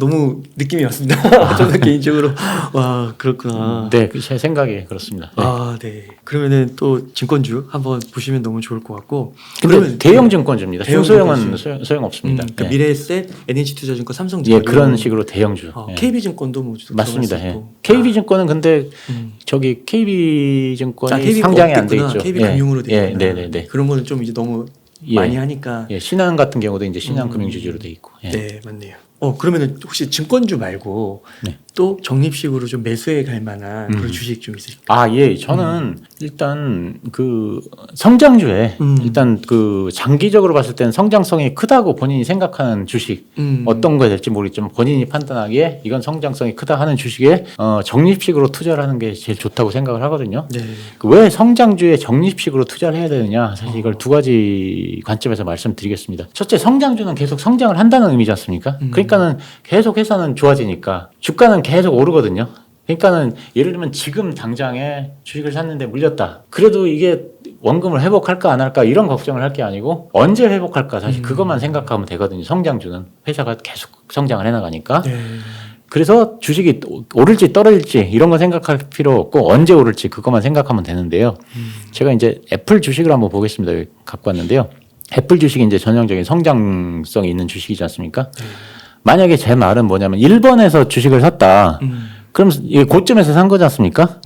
너무 느낌이 왔습니다. 저는 개인적으로 와, 그렇구나. 네, 제 생각이 그렇습니다. 네. 아, 네. 그러면은 또 증권주 한번 보시면 너무 좋을 것 같고. 근데 그러면 대형 증권주입니다. 대형 중소형은 증권주. 소용 없습니다. 그 예. 미래에셋, NH투자증권, 삼성증권 예, 그런 식으로 대형주. 예. KB증권도 뭐 맞습니다. 들어갈 수 예. 있고. KB증권은 근데 음. 저기 KB증권이 KB 상장이 안 돼 있죠. KB금융으로 돼 예, 있구나. 네, 네, 네. 그런 거는 좀 이제 너무 예. 많이 하니까. 예, 신한 같은 경우도 이제 신한금융주주로 돼 있고. 예. 네, 맞네요. 그러면은 혹시 증권주 말고 네. 또 적립식으로 좀 매수해 갈 만한 그런 주식 좀 있으실까요? 아, 예. 저는 일단 그 성장주에 일단 그 장기적으로 봤을 때는 성장성이 크다고 본인이 생각하는 주식 어떤 거에 될지 모르겠지만 본인이 판단하기에 이건 성장성이 크다 하는 주식에 적립식으로 투자를 하는 게 제일 좋다고 생각을 하거든요. 네. 왜 성장주에 적립식으로 투자를 해야 되느냐? 사실 이걸 두 가지 관점에서 말씀드리겠습니다. 첫째, 성장주는 계속 성장을 한다는 의미지 않습니까? 그러니까는 계속 회사는 좋아지니까 주가는 계속 오르거든요. 그러니까는 예를 들면 지금 당장에 주식을 샀는데 물렸다. 그래도 이게 원금을 회복할까 안 할까 이런 걱정을 할 게 아니고 언제 회복할까 사실 그것만 생각하면 되거든요. 성장주는 회사가 계속 성장을 해나가니까. 네. 그래서 주식이 오를지 떨어질지 이런 거 생각할 필요 없고 언제 오를지 그것만 생각하면 되는데요. 제가 이제 애플 주식을 한번 보겠습니다. 여기 갖고 왔는데요. 애플 주식이 이제 전형적인 성장성이 있는 주식이지 않습니까? 만약에 제 말은 뭐냐면 1번에서 주식을 샀다. 그럼 이게 고점에서 산 거지 않습니까?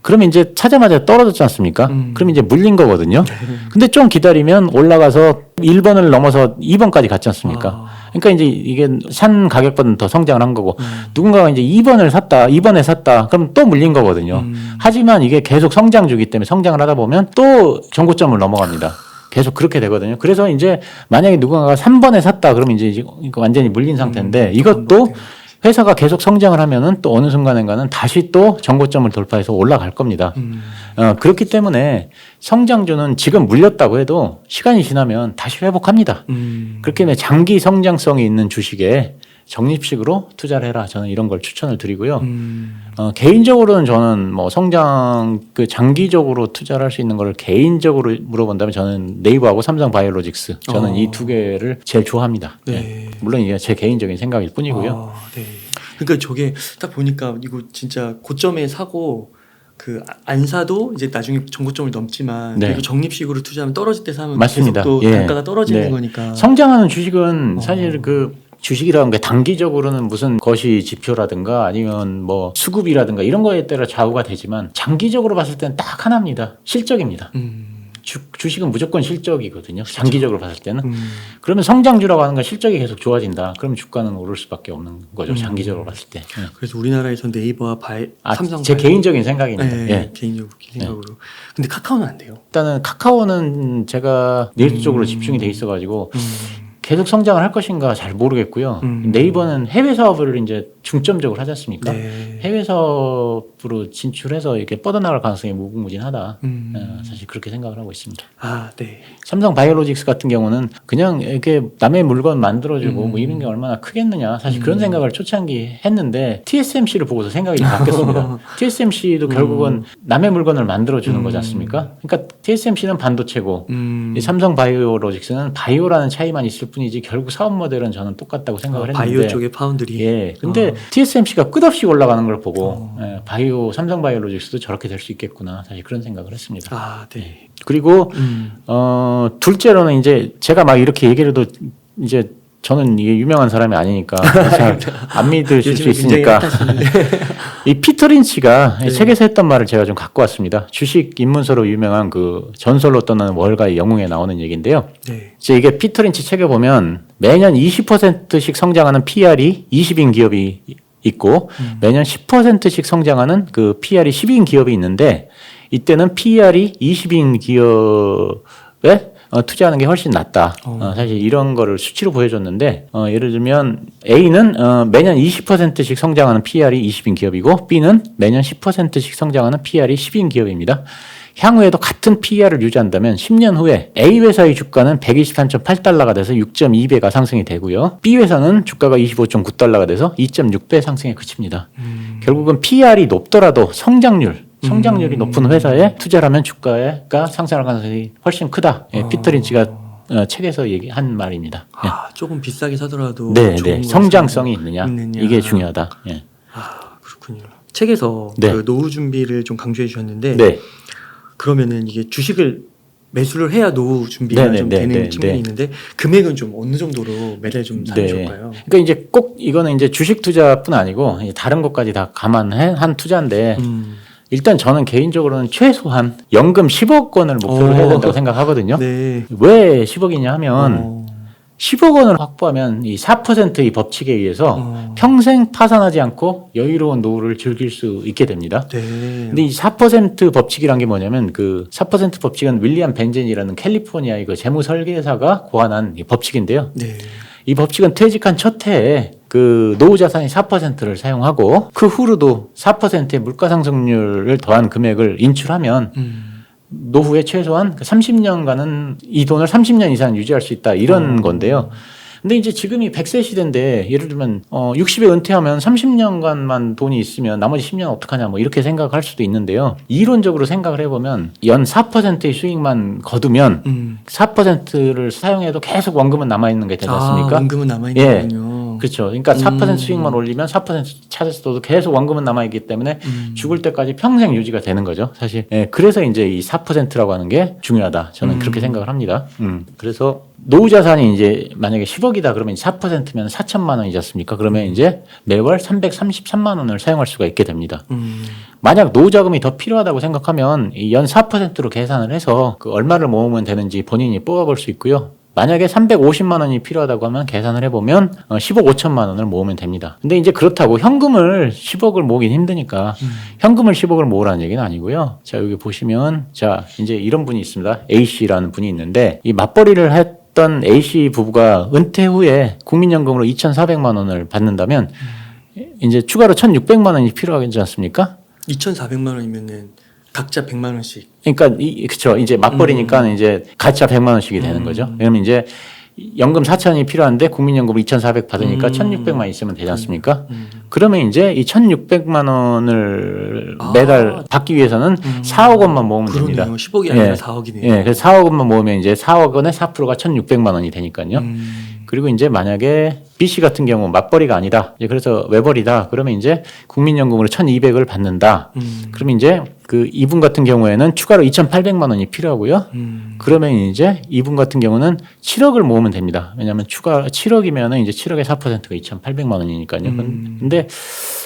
그러면 이제 사자마자 떨어졌지 않습니까? 그럼 이제 물린 거거든요. 근데 좀 기다리면 올라가서 1번을 넘어서 2번까지 갔지 않습니까? 그러니까 이제 이게 산 가격보다는 더 성장을 한 거고 누군가가 이제 2번을 샀다, 2번에 샀다, 그럼 또 물린 거거든요. 하지만 이게 계속 성장주기 때문에 성장을 하다 보면 또 정고점을 넘어갑니다. 계속 그렇게 되거든요. 그래서 이제 만약에 누군가가 3번에 샀다, 그러면 이제 이거 완전히 물린 상태인데 이것도 회사가 계속 성장을 하면은 또 어느 순간인가는 다시 또 정고점을 돌파해서 올라갈 겁니다. 그렇기 때문에 성장주는 지금 물렸다고 해도 시간이 지나면 다시 회복합니다. 그렇기 때문에 장기 성장성이 있는 주식에 적립식으로 투자를 해라. 저는 이런 걸 추천을 드리고요. 개인적으로는 저는 뭐 성장 그 장기적으로 투자를 할 수 있는 걸 개인적으로 물어본다면 저는 네이버하고 삼성 바이오로직스 저는 이 두 개를 제일 좋아합니다. 네. 네. 물론 이게 제 개인적인 생각일 뿐이고요. 네. 그러니까 저게 딱 보니까 이거 진짜 고점에 사고 그 안 사도 이제 나중에 정고점을 넘지만 네. 그리고 적립식으로 투자하면 떨어질 때 사면 맞습니다. 계속 또 예. 단가가 떨어지는 네. 거니까. 성장하는 주식은 사실 그 주식이라는 게 단기적으로는 무슨 것이 지표라든가 아니면 뭐 수급이라든가 이런 거에 따라 좌우가 되지만 장기적으로 봤을 때는 딱 하나입니다. 실적입니다. 주식은 무조건 실적이거든요. 장기적으로 봤을 때는. 그러면 성장주라고 하는 건 실적이 계속 좋아진다. 그럼 주가는 오를 수밖에 없는 거죠. 장기적으로 봤을 때. 그래서 우리나라에선 네이버와 삼성 제 개인적인 생각입니다. 네, 예. 개인적으로 생각으로. 근데 카카오는 안 돼요. 일단은 카카오는 제가 네이버 쪽으로 집중이 돼 있어가지고 계속 성장을 할 것인가 잘 모르겠고요. 네이버는 해외 사업을 이제 중점적으로 하지 않습니까? 네. 해외 사업으로 진출해서 이렇게 뻗어나갈 가능성이 무궁무진하다. 사실 그렇게 생각을 하고 있습니다. 아, 네. 삼성 바이오로직스 같은 경우는 그냥 이렇게 남의 물건 만들어주고 뭐 이런 게 얼마나 크겠느냐. 사실 그런 생각을 초창기 했는데 TSMC를 보고서 생각이 바뀌었습니다. TSMC도 결국은 남의 물건을 만들어주는 거지 않습니까? 그러니까 TSMC는 반도체고 이 삼성 바이오로직스는 바이오라는 차이만 있을 뿐이지 결국 사업 모델은 저는 똑같다고 생각을 했는데 바이오 쪽의 파운드리. 예. 근데 TSMC가 끝없이 올라가는 걸 보고 삼성 바이오로직스도 저렇게 될 수 있겠구나. 사실 그런 생각을 했습니다. 아, 네. 그리고 둘째로는 이제 제가 막 이렇게 얘기를 해도 이제 저는 이게 유명한 사람이 아니니까 잘 안 믿으실 수 있으니까 이 피터 린치가 네. 책에서 했던 말을 제가 좀 갖고 왔습니다. 주식 입문서로 유명한 그 전설로 떠나는 월가의 영웅에 나오는 얘기인데요. 네. 이제 이게 피터 린치 책에 보면 매년 20%씩 성장하는 PR이 20인 기업이 있고 매년 10%씩 성장하는 그 PR이 10인 기업이 있는데 이때는 PR이 20인 기업에 투자하는 게 훨씬 낫다. 사실 이런 거를 수치로 보여줬는데 예를 들면 A는 매년 20%씩 성장하는 PER이 20인 기업이고 B는 매년 10%씩 성장하는 PER이 10인 기업입니다. 향후에도 같은 PER을 유지한다면 10년 후에 A 회사의 주가는 123.8달러가 돼서 6.2배가 상승이 되고요. B 회사는 주가가 25.9달러가 돼서 2.6배 상승에 그칩니다. 결국은 PER이 높더라도 성장률이 높은 회사에 투자를 하면 주가가 상승할 가능성이 훨씬 크다. 피터 린치가 책에서 얘기한 말입니다. 조금 비싸게 사더라도 네, 좋은 네. 걸 성장성이 있느냐. 있느냐. 이게 중요하다. 예. 그렇군요. 책에서 네. 그 노후 준비를 좀 강조해 주셨는데 네. 그러면은 이게 주식을 매수를 해야 노후 준비가 네, 좀 네, 되는 네, 측면이 네. 있는데 금액은 좀 어느 정도로 매달 좀 사면 좋을까요? 그러니까 이제 꼭 이거는 이제 주식 투자뿐 아니고 다른 것까지 다 감안한 투자인데 일단 저는 개인적으로는 최소한 연금 10억 원을 목표로 해야 된다고 생각하거든요. 네. 왜 10억이냐 하면 10억 원을 확보하면 이 4%의 법칙에 의해서 평생 파산하지 않고 여유로운 노후를 즐길 수 있게 됩니다. 네. 근데 이 4% 법칙이란 게 뭐냐면 그 4% 법칙은 윌리엄 벤젠이라는 캘리포니아의 그 재무 설계사가 고안한 이 법칙인데요. 네. 이 법칙은 퇴직한 첫 해에 그 노후 자산의 4%를 사용하고 그 후로도 4%의 물가 상승률을 더한 금액을 인출하면 노후에 최소한 30년간은 이 돈을 30년 이상 유지할 수 있다 이런 건데요. 근데 이제 지금이 100세 시대인데 예를 들면 60에 은퇴하면 30년간만 돈이 있으면 나머지 10년 어떡하냐 뭐 이렇게 생각할 수도 있는데요. 이론적으로 생각을 해보면 연 4%의 수익만 거두면 4%를 사용해도 계속 원금은 남아있는 게 되지 않습니까? 원금은 남아있는군요. 그렇죠. 그러니까 4% 수익만 올리면 4% 찾았어도 계속 원금은 남아있기 때문에 죽을 때까지 평생 유지가 되는 거죠. 사실. 그래서 이제 이 4%라고 하는 게 중요하다. 저는 그렇게 생각을 합니다. 그래서 노후 자산이 이제 만약에 10억이다 그러면 4%면 4천만 원이지 않습니까? 그러면 이제 매월 333만 원을 사용할 수가 있게 됩니다. 만약 노후 자금이 더 필요하다고 생각하면 이 연 4%로 계산을 해서 그 얼마를 모으면 되는지 본인이 뽑아볼 수 있고요. 만약에 350만 원이 필요하다고 하면 계산을 해보면 10억 5천만 원을 모으면 됩니다. 근데 이제 그렇다고 현금을 10억을 모으긴 힘드니까 현금을 10억을 모으라는 얘기는 아니고요. 자, 여기 보시면 자, 이제 이런 분이 있습니다. A씨라는 분이 있는데 이 맞벌이를 했던 A씨 부부가 은퇴 후에 국민연금으로 2,400만 원을 받는다면 이제 추가로 1,600만 원이 필요하겠지 않습니까? 2,400만 원이면은 각자 100만 원씩. 그러니까 그쵸. 이제 맞벌이니까 이제 각자 100만 원씩이 되는 거죠. 왜냐면 이제 연금 4천이 필요한데 국민연금 2,400 받으니까 1,600만 있으면 되지 않습니까? 그러면 이제 이 1,600만 원을 매달 받기 위해서는 4억 원만 모으면 됩니다. 10억이 아니라 4억이네요. 예, 그래서 4억 원만 모으면 이제 4억 원에 4%가 1,600만 원이 되니까요. 그리고 이제 만약에 B 씨 같은 경우 맞벌이가 아니다. 이제 그래서 외벌이다. 그러면 이제 국민연금으로 1,200을 받는다. 그러면 이제 그 이분 같은 경우에는 추가로 2,800만 원이 필요하고요. 그러면 이제 이분 같은 경우는 7억을 모으면 됩니다. 왜냐하면 추가 7억이면은 이제 7억의 4%가 2,800만 원이니까요. 근데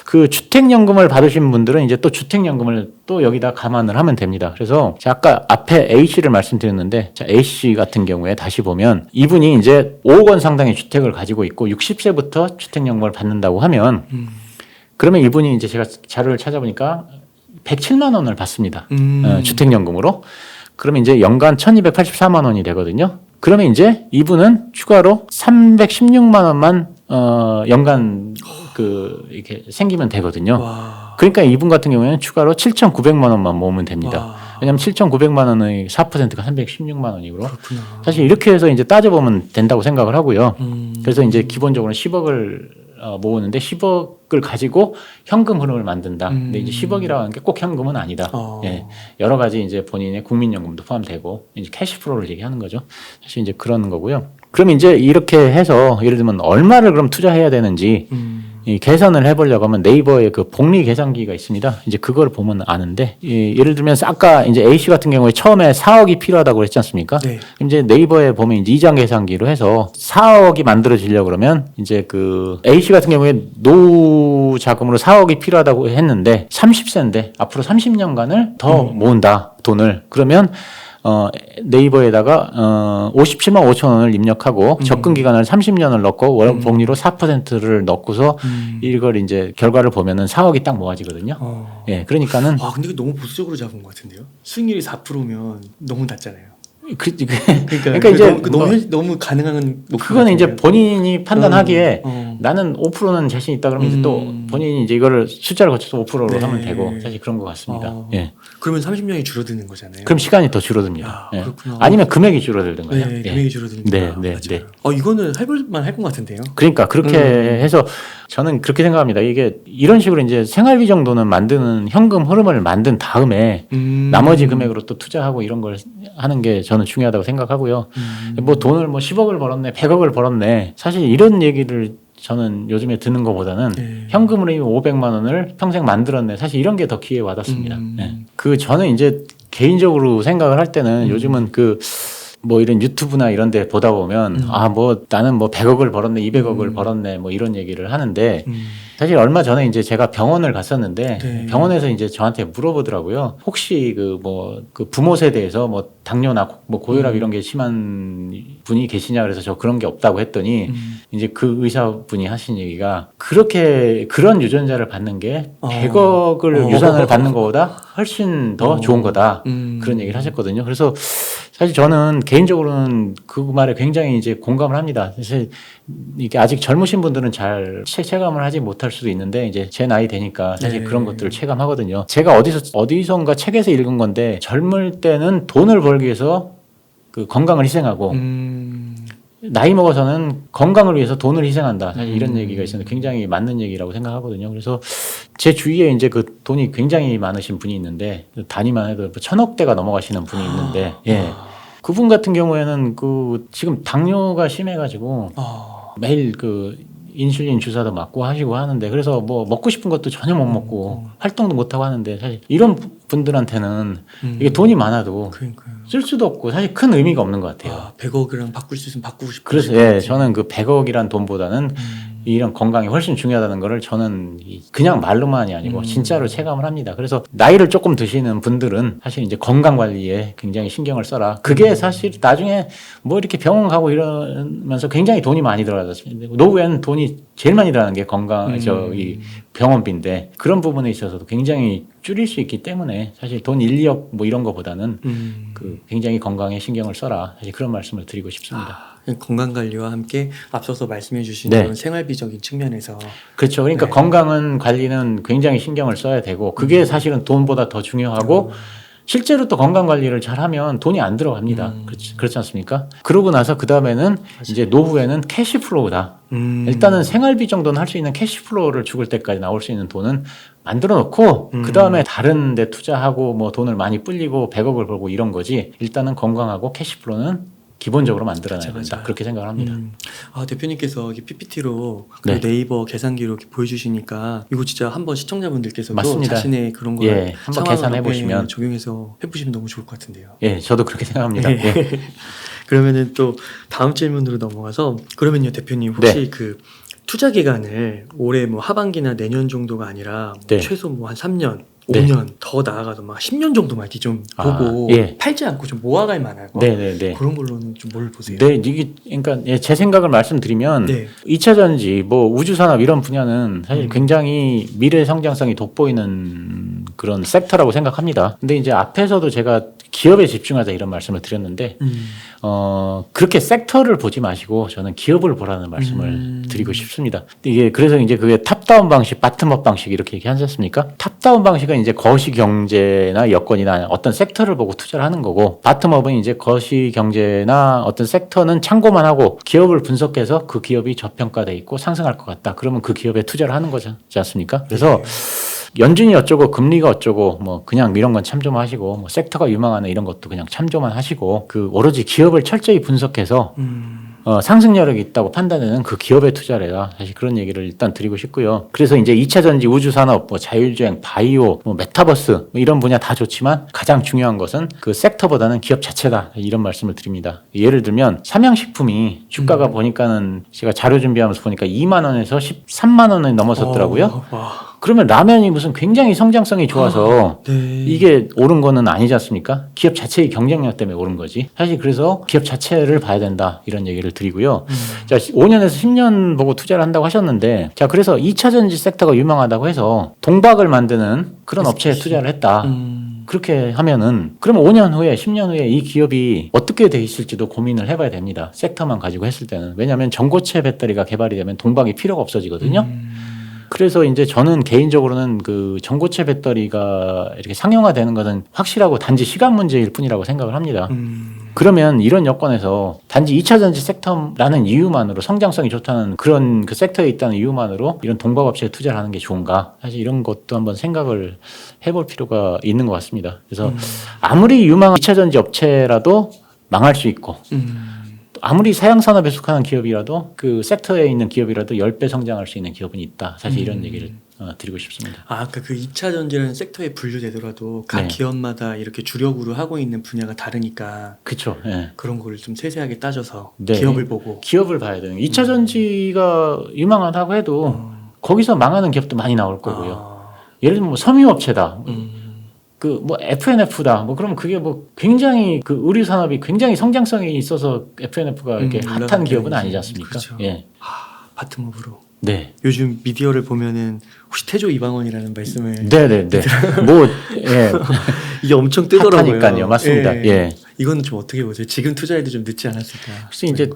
그 주택연금을 받으신 분들은 이제 또 주택연금을 또 여기다 감안을 하면 됩니다. 그래서 아까 앞에 A 씨를 말씀드렸는데 자, A 씨 같은 경우에 다시 보면 이분이 이제 5억 원 상당의 주택을 가지고 있고 60세부터 주택연금을 받는다고 하면 그러면 이분이 이제 제가 자료를 찾아보니까 107만 원을 받습니다. 주택연금으로. 그러면 이제 연간 1,284만 원이 되거든요. 그러면 이제 이분은 추가로 316만 원만 연간 이렇게 생기면 되거든요. 와. 그러니까 이분 같은 경우에는 추가로 7,900만 원만 모으면 됩니다. 와. 왜냐하면 7,900만 원의 4%가 316만 원이고요. 그렇구나. 사실 이렇게 해서 이제 따져보면 된다고 생각을 하고요. 그래서 이제 기본적으로 10억을 모으는데 10억을 가지고 현금 흐름을 만든다. 근데 이제 10억이라고 하는 게 꼭 현금은 아니다. 예. 여러 가지 이제 본인의 국민연금도 포함되고 이제 캐시플로우를 얘기하는 거죠. 사실 이제 그런 거고요. 그럼 이제 이렇게 해서 예를 들면 얼마를 그럼 투자해야 되는지 이 계산을 해보려고 하면 네이버에 그 복리 계산기가 있습니다. 이제 그걸 보면 아는데 예를 들면 아까 이제 A 씨 같은 경우에 처음에 4억이 필요하다고 그랬지 않습니까? 네. 이제 네이버에 보면 이제 이장 계산기로 해서 4억이 만들어지려고 그러면 이제 그 A 씨 같은 경우에 노후 자금으로 4억이 필요하다고 했는데 30세인데 앞으로 30년간을 더 모은다 돈을 그러면 네이버에다가 57만 5천 원을 입력하고 접근 기간을 30년을 넣고 월 복리로 4%를 넣고서 이걸 이제 결과를 보면은 4억이 딱 모아지거든요. 예, 그러니까는 근데 이거 너무 보수적으로 잡은 것 같은데요? 수익률이 4%면 너무 낮잖아요. 그러니까 이제 너무 가능한 그거는 이제 본인이 판단하기에 어. 나는 5%는 자신 있다 그러면 이제 또 본인이 이제 이거를 숫자를 거쳐서 5%로 네. 하면 되고 사실 그런 것 같습니다. 예. 그러면 30년이 줄어드는 거잖아요. 그럼 시간이 더 줄어듭니다. 야, 예. 그렇구나. 아니면 금액이 줄어들든가요. 네, 예. 금액이 줄어드니까. 네, 네, 맞아요. 네. 이거는 해볼만 할 것 같은데요. 그러니까 그렇게 해서 저는 그렇게 생각합니다. 이게 이런 식으로 이제 생활비 정도는 만드는 현금 흐름을 만든 다음에 나머지 금액으로 또 투자하고 이런 걸 하는 게 저는 중요하다고 생각하고요. 뭐 돈을 뭐 10억을 벌었네, 100억을 벌었네. 사실 이런 얘기를 저는 요즘에 듣는 것보다는 네. 현금으로 500만 원을 평생 만들었네. 사실 이런 게 더 귀에 와닿습니다. 예. 그 저는 이제 개인적으로 생각을 할 때는 요즘은 뭐 이런 유튜브나 이런 데 보다 보면 뭐 나는 뭐 100억을 벌었네, 200억을 벌었네 뭐 이런 얘기를 하는데 사실 얼마 전에 이제 제가 병원을 갔었는데 네. 병원에서 이제 저한테 물어보더라고요. 혹시 그 부모 세대에서 뭐 당뇨나 뭐 고혈압 이런 게 심한 분이 계시냐 그래서 저 그런 게 없다고 했더니 이제 그 의사분이 하신 얘기가 그런 유전자를 받는 게 100억을 유산을 받는 것보다 훨씬 더 좋은 거다. 그런 얘기를 하셨거든요. 그래서 사실 저는 개인적으로는 그 말에 굉장히 이제 공감을 합니다. 사실 이게 아직 젊으신 분들은 잘 체감을 하지 못할 수도 있는데 이제 제 나이 되니까 사실 네. 그런 것들을 체감하거든요. 제가 어디선가 책에서 읽은 건데 젊을 때는 돈을 벌기 위해서 그 건강을 희생하고 나이 먹어서는 건강을 위해서 돈을 희생한다. 사실 이런 얘기가 있었는데 굉장히 맞는 얘기라고 생각하거든요. 그래서 제 주위에 이제 그 돈이 굉장히 많으신 분이 있는데 단위만 해도 1,000억대가 넘어가시는 분이 있는데 예. 그분 같은 경우에는 지금 당뇨가 심해가지고 매일 인슐린 주사도 맞고 하시고 하는데 그래서 뭐 먹고 싶은 것도 전혀 못 먹고 활동도 못 하고 하는데 사실 이런 분들한테는 이게 돈이 많아도 그러니까요. 쓸 수도 없고 사실 큰 의미가 없는 것 같아요. 100억이랑 바꿀 수 있으면 바꾸고 싶어요. 그래서 예, 저는 그 100억이란 돈보다는 이런 건강이 훨씬 중요하다는 거를 저는 그냥 말로만이 아니고 진짜로 체감을 합니다. 그래서 나이를 조금 드시는 분들은 사실 이제 건강 관리에 굉장히 신경을 써라. 그게 사실 나중에 뭐 이렇게 병원 가고 이러면서 굉장히 돈이 많이 들어가잖습니다. 노후에는 돈이 제일 많이 들어가는 게 이 병원비인데 그런 부분에 있어서도 굉장히 줄일 수 있기 때문에 사실 돈 1, 2억 뭐 이런 거보다는 굉장히 건강에 신경을 써라. 사실 그런 말씀을 드리고 싶습니다. 건강관리와 함께 앞서서 말씀해 주신 네. 그런 생활비적인 측면에서 그렇죠. 그러니까 네. 건강은 관리는 굉장히 신경을 써야 되고 그게 사실은 돈보다 더 중요하고 실제로 또 건강 관리를 잘하면 돈이 안 들어갑니다. 그렇지 않습니까? 그러고 나서 그 다음에는 이제 노후에는 캐시플로우다. 일단은 생활비 정도는 할 수 있는 캐시플로우를 죽을 때까지 나올 수 있는 돈은 만들어 놓고 그 다음에 다른 데 투자하고 뭐 돈을 많이 불리고 100억을 벌고 이런 거지 일단은 건강하고 캐시플로우는 기본적으로 만들어놔야 된다. 맞아요. 그렇게 생각을 합니다. 대표님께서 PPT로 네. 네이버 계산기로 이렇게 보여주시니까 이거 진짜 한번 시청자분들께서도 맞습니다. 자신의 그런 걸 예, 한번 계산해 보시면 적용해서 해보시면 너무 좋을 것 같은데요. 예, 저도 그렇게 생각합니다. 네. 예. 그러면은 또 다음 질문으로 넘어가서 그러면요 대표님 혹시 그 투자 기간을 올해 뭐 하반기나 내년 정도가 아니라 뭐 네. 최소 뭐 한 3년, 네. 5년 더 나아가도 막 10년 정도만 이렇게 좀 보고 예. 팔지 않고 좀 모아갈 만한 거 네네네. 그런 걸로는 좀 뭘 보세요? 네, 이게 그러니까 제 생각을 말씀드리면 네. 2차 전지, 뭐 우주 산업 이런 분야는 사실 굉장히 미래 성장성이 돋보이는 그런 섹터라고 생각합니다. 근데 이제 앞에서도 제가 기업에 집중하자 이런 말씀을 드렸는데 그렇게 섹터를 보지 마시고 저는 기업을 보라는 말씀을 드리고 싶습니다. 이게 그래서 이제 그게 탑다운 방식, 바텀업 방식 이렇게 얘기하지 않습니까? 탑다운 방식은 이제 거시 경제나 여건이나 어떤 섹터를 보고 투자를 하는 거고 바텀업은 이제 거시 경제나 어떤 섹터는 참고만 하고 기업을 분석해서 그 기업이 저평가돼 있고 상승할 것 같다. 그러면 그 기업에 투자를 하는 거지 않습니까? 그래서 연준이 어쩌고 금리가 어쩌고 뭐 그냥 이런 건 참조만 하시고 뭐 섹터가 유망하네 이런 것도 그냥 참조만 하시고 그 오로지 기업을 철저히 분석해서 상승력이 있다고 판단되는 그 기업에 투자를 해라. 사실 그런 얘기를 일단 드리고 싶고요. 그래서 이제 2차 전지, 우주 산업, 뭐 자율주행, 바이오, 뭐 메타버스 뭐 이런 분야 다 좋지만 가장 중요한 것은 그 섹터보다는 기업 자체다. 이런 말씀을 드립니다. 예를 들면 삼양식품이 주가가 보니까는 제가 자료 준비하면서 보니까 2만 원에서 13만 원을 넘어섰더라고요. 그러면 라면이 무슨 굉장히 성장성이 좋아서 네. 이게 오른 거는 아니지 않습니까? 기업 자체의 경쟁력 때문에 오른 거지. 사실 그래서 기업 자체를 봐야 된다. 이런 얘기를 드리고요. 자, 5년에서 10년 보고 투자를 한다고 하셨는데 자, 그래서 2차 전지 섹터가 유망하다고 해서 동박을 만드는 그런 업체에 투자를 했다. 그렇게 하면은 그러면 5년 후에 10년 후에 이 기업이 어떻게 돼 있을지도 고민을 해봐야 됩니다. 섹터만 가지고 했을 때는. 왜냐하면 전고체 배터리가 개발이 되면 동박이 필요가 없어지거든요. 그래서 이제 저는 개인적으로는 그 전고체 배터리가 이렇게 상용화되는 것은 확실하고 단지 시간 문제일 뿐이라고 생각을 합니다. 그러면 이런 여건에서 단지 2차 전지 섹터라는 이유만으로 성장성이 좋다는 그런 그 섹터에 있다는 이유만으로 이런 동박업체에 투자를 하는 게 좋은가? 사실 이런 것도 한번 생각을 해볼 필요가 있는 것 같습니다. 그래서 아무리 유망한 2차 전지 업체라도 망할 수 있고 아무리 사양산업에 속하는 기업이라도 그 섹터에 있는 기업이라도 10배 성장할 수 있는 기업은 있다. 사실 이런 얘기를 드리고 싶습니다. 아까 그 2차 전지라는 섹터에 분류되더라도 각 네. 기업마다 이렇게 주력으로 하고 있는 분야가 다르니까 그렇죠. 예. 그런 거를 좀 세세하게 따져서 네. 기업을 보고 기업을 봐야 되는 2차 전지가 유망하다고 해도 거기서 망하는 기업도 많이 나올 거고요. 예를 들면 뭐 섬유업체다. 그 뭐 FNF다. 뭐 그러면 그게 뭐 굉장히 그 의류 산업이 굉장히 성장성이 있어서 FNF가 이렇게 핫한 기업은 아니지 않습니까? 그렇죠. 예. 바텀업으로. 네. 요즘 미디어를 보면은 혹시 태조 이방원이라는 말씀을 네네네. 뭐, 예. 이게 엄청 뜨더라고요. 핫하니까요. 맞습니다. 예. 이거는 좀 어떻게 보세요? 지금 투자해도 좀 늦지 않았을까? 그래서 이제,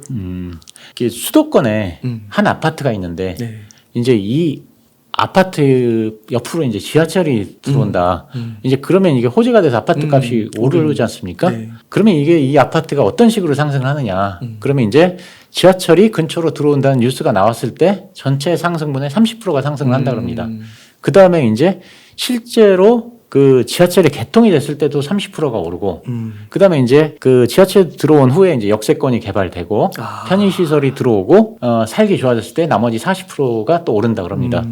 이게 수도권에 한 아파트가 있는데, 네. 이제 이 아파트 옆으로 이제 지하철이 들어온다. 이제 그러면 이게 호재가 돼서 아파트 값이 오르지 않습니까? 네. 그러면 이게 이 아파트가 어떤 식으로 상승을 하느냐. 그러면 이제 지하철이 근처로 들어온다는 뉴스가 나왔을 때 전체 상승분의 30%가 상승을 한다 그럽니다. 그 다음에 이제 실제로 그 지하철이 개통이 됐을 때도 30%가 오르고, 그 다음에 이제 그 지하철 들어온 후에 이제 역세권이 개발되고, 편의시설이 들어오고, 살기 좋아졌을 때 나머지 40%가 또 오른다 그럽니다.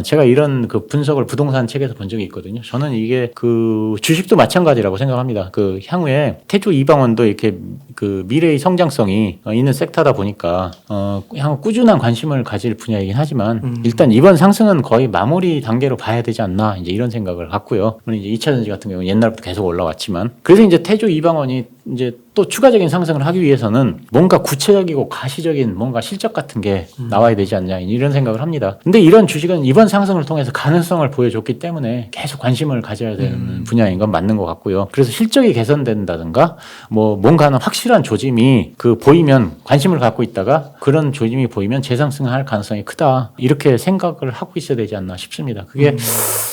제가 이런 그 분석을 부동산 책에서 본 적이 있거든요. 저는 이게 그 주식도 마찬가지라고 생각합니다. 그 향후에 태조 이방원도 이렇게 그 미래의 성장성이 있는 섹터다 보니까 향후 꾸준한 관심을 가질 분야이긴 하지만 일단 이번 상승은 거의 마무리 단계로 봐야 되지 않나 이제 이런 생각을 갖고요. 물론 이제 2차 전지 같은 경우는 옛날부터 계속 올라왔지만 그래서 이제 태조 이방원이 이제 또 추가적인 상승을 하기 위해서는 뭔가 구체적이고 가시적인 뭔가 실적 같은 게 나와야 되지 않냐 이런 생각을 합니다. 근데 이런 주식은 이번 상승을 통해서 가능성을 보여줬기 때문에 계속 관심을 가져야 되는 분야인 건 맞는 것 같고요. 그래서 실적이 개선된다든가 뭐 뭔가는 확실한 조짐이 그 보이면 관심을 갖고 있다가 그런 조짐이 보이면 재상승할 가능성이 크다 이렇게 생각을 하고 있어야 되지 않나 싶습니다. 그게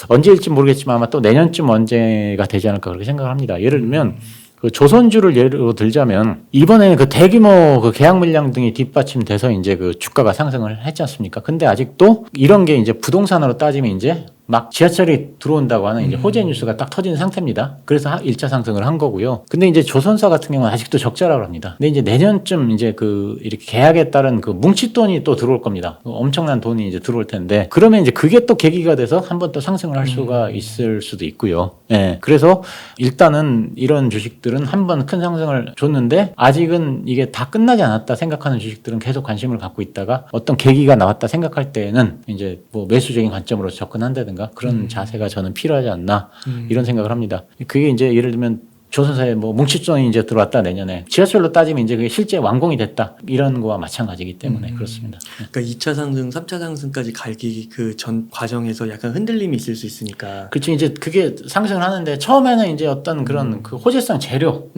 언제일지 모르겠지만 아마 또 내년쯤 언제가 되지 않을까 그렇게 생각을 합니다. 예를 들면 그 조선주를 예로 들자면 이번에 그 대규모 그 계약 물량 등이 뒷받침돼서 이제 그 주가가 상승을 했지 않습니까? 근데 아직도 이런 게 이제 부동산으로 따지면 이제 막 지하철이 들어온다고 하는 이제 호재 뉴스가 딱 터진 상태입니다. 그래서 1차 상승을 한 거고요. 근데 이제 조선사 같은 경우는 아직도 적자라고 합니다. 근데 이제 내년쯤 이제 그 이렇게 계약에 따른 그 뭉칫돈이 또 들어올 겁니다. 엄청난 돈이 이제 들어올 텐데 그러면 이제 그게 또 계기가 돼서 한 번 또 상승을 할 수가 있을 수도 있고요. 예. 그래서 일단은 이런 주식들은 한 번 큰 상승을 줬는데 아직은 이게 다 끝나지 않았다 생각하는 주식들은 계속 관심을 갖고 있다가 어떤 계기가 나왔다 생각할 때에는 이제 뭐 매수적인 관점으로 접근한다든가 그런 자세가 저는 필요하지 않나 이런 생각을 합니다. 그게 이제 예를 들면 조선사에 뭐 뭉칫돈이 이제 들어왔다 내년에 지하철로 따지면 이제 그게 실제 완공이 됐다 이런 거와 마찬가지이기 때문에 그렇습니다. 그러니까 2차 상승, 3차 상승까지 갈기 그 전 과정에서 약간 흔들림이 있을 수 있으니까. 그렇죠. 이제 그게 상승을 하는데 처음에는 이제 어떤 그런 그 호재성 재료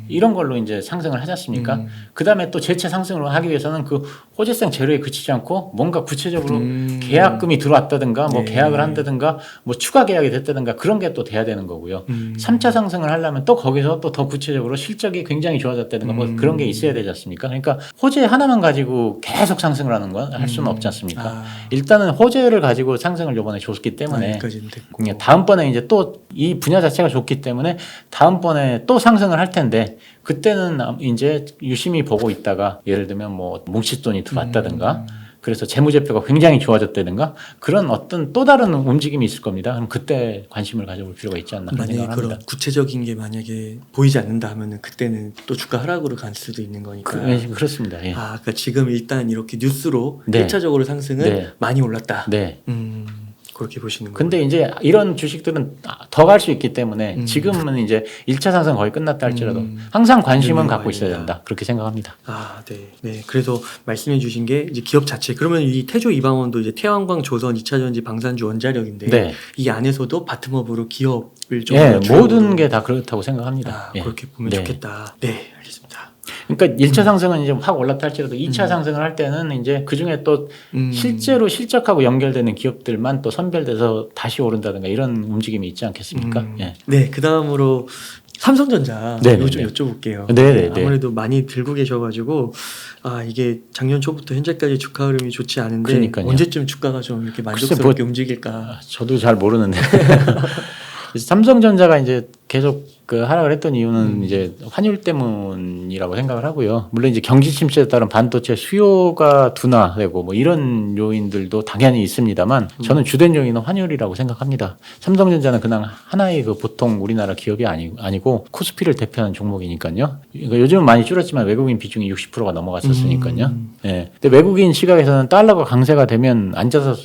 이런 걸로 이제 상승을 하지 않습니까? 그 다음에 또 재차 상승을 하기 위해서는 그 호재성 재료에 그치지 않고 뭔가 구체적으로 계약금이 들어왔다든가 뭐 계약을 한다든가 뭐 추가 계약이 됐다든가 그런 게 또 돼야 되는 거고요. 3차 상승을 하려면 또 거기서 또 더 구체적으로 실적이 굉장히 좋아졌다든가 뭐 그런 게 있어야 되지 않습니까? 그러니까 호재 하나만 가지고 계속 상승을 하는 건 할 수는 없지 않습니까? 일단은 호재를 가지고 상승을 이번에 줬기 때문에 다음번에 이제 또 이 분야 자체가 좋기 때문에 다음번에 또 상승을 할 텐데 그때는 이제 유심히 보고 있다가 예를 들면 뭐 뭉칫돈이 들어왔다든가 그래서 재무제표가 굉장히 좋아졌다든가 그런 어떤 또 다른 움직임이 있을 겁니다. 그럼 그때 관심을 가져볼 필요가 있지 않나 만약에 생각합니다. 그런 구체적인 게 만약에 보이지 않는다 하면은 그때는 또 주가 하락으로 갈 수도 있는 거니까. 그렇습니다. 예. 그러니까 지금 일단 이렇게 뉴스로 네. 1차적으로 상승은 네. 많이 올랐다. 네. 그렇게 보시는 거예요. 근데 이제 이런 주식들은 더 갈 수 있기 때문에 지금은 이제 1차 상승 거의 끝났다 할지라도 항상 관심은 갖고 있어야 된다. 그렇게 생각합니다. 아, 네. 네. 그래서 말씀해 주신 게 이제 기업 자체. 그러면 이 태조 이방원도 이제 태양광, 조선, 2차전지, 방산주, 원자력인데 네. 이 안에서도 바텀업으로 기업을 좀 예, 모든 게 다 그렇다고 생각합니다. 예. 그렇게 보면 네. 좋겠다. 네, 알겠습니다. 그러니까 1차 상승은 이제 확 올랐다 할지라도 2차 상승을 할 때는 이제 그 중에 또 실제로 실적하고 연결되는 기업들만 또 선별돼서 다시 오른다든가 이런 움직임이 있지 않겠습니까? 예. 네, 그 다음으로 삼성전자 네네네. 이거 좀 여쭤볼게요. 네네네. 아무래도 많이 들고 계셔가지고 이게 작년 초부터 현재까지 주가 흐름이 좋지 않은데 그러니까요. 언제쯤 주가가 좀 이렇게 만족스럽게 움직일까? 저도 잘 모르는데 삼성전자가 이제 계속 그 하락을 했던 이유는 이제 환율 때문이라고 생각을 하고요. 물론 이제 경기 침체에 따른 반도체 수요가 둔화되고 뭐 이런 요인들도 당연히 있습니다만 저는 주된 요인은 환율이라고 생각합니다. 삼성전자는 그냥 하나의 그 보통 우리나라 기업이 아니고 코스피를 대표하는 종목이니까요. 그러니까 요즘은 많이 줄었지만 외국인 비중이 60%가 넘어갔었으니까요. 예. 근데 외국인 시각에서는 달러가 강세가 되면 앉아서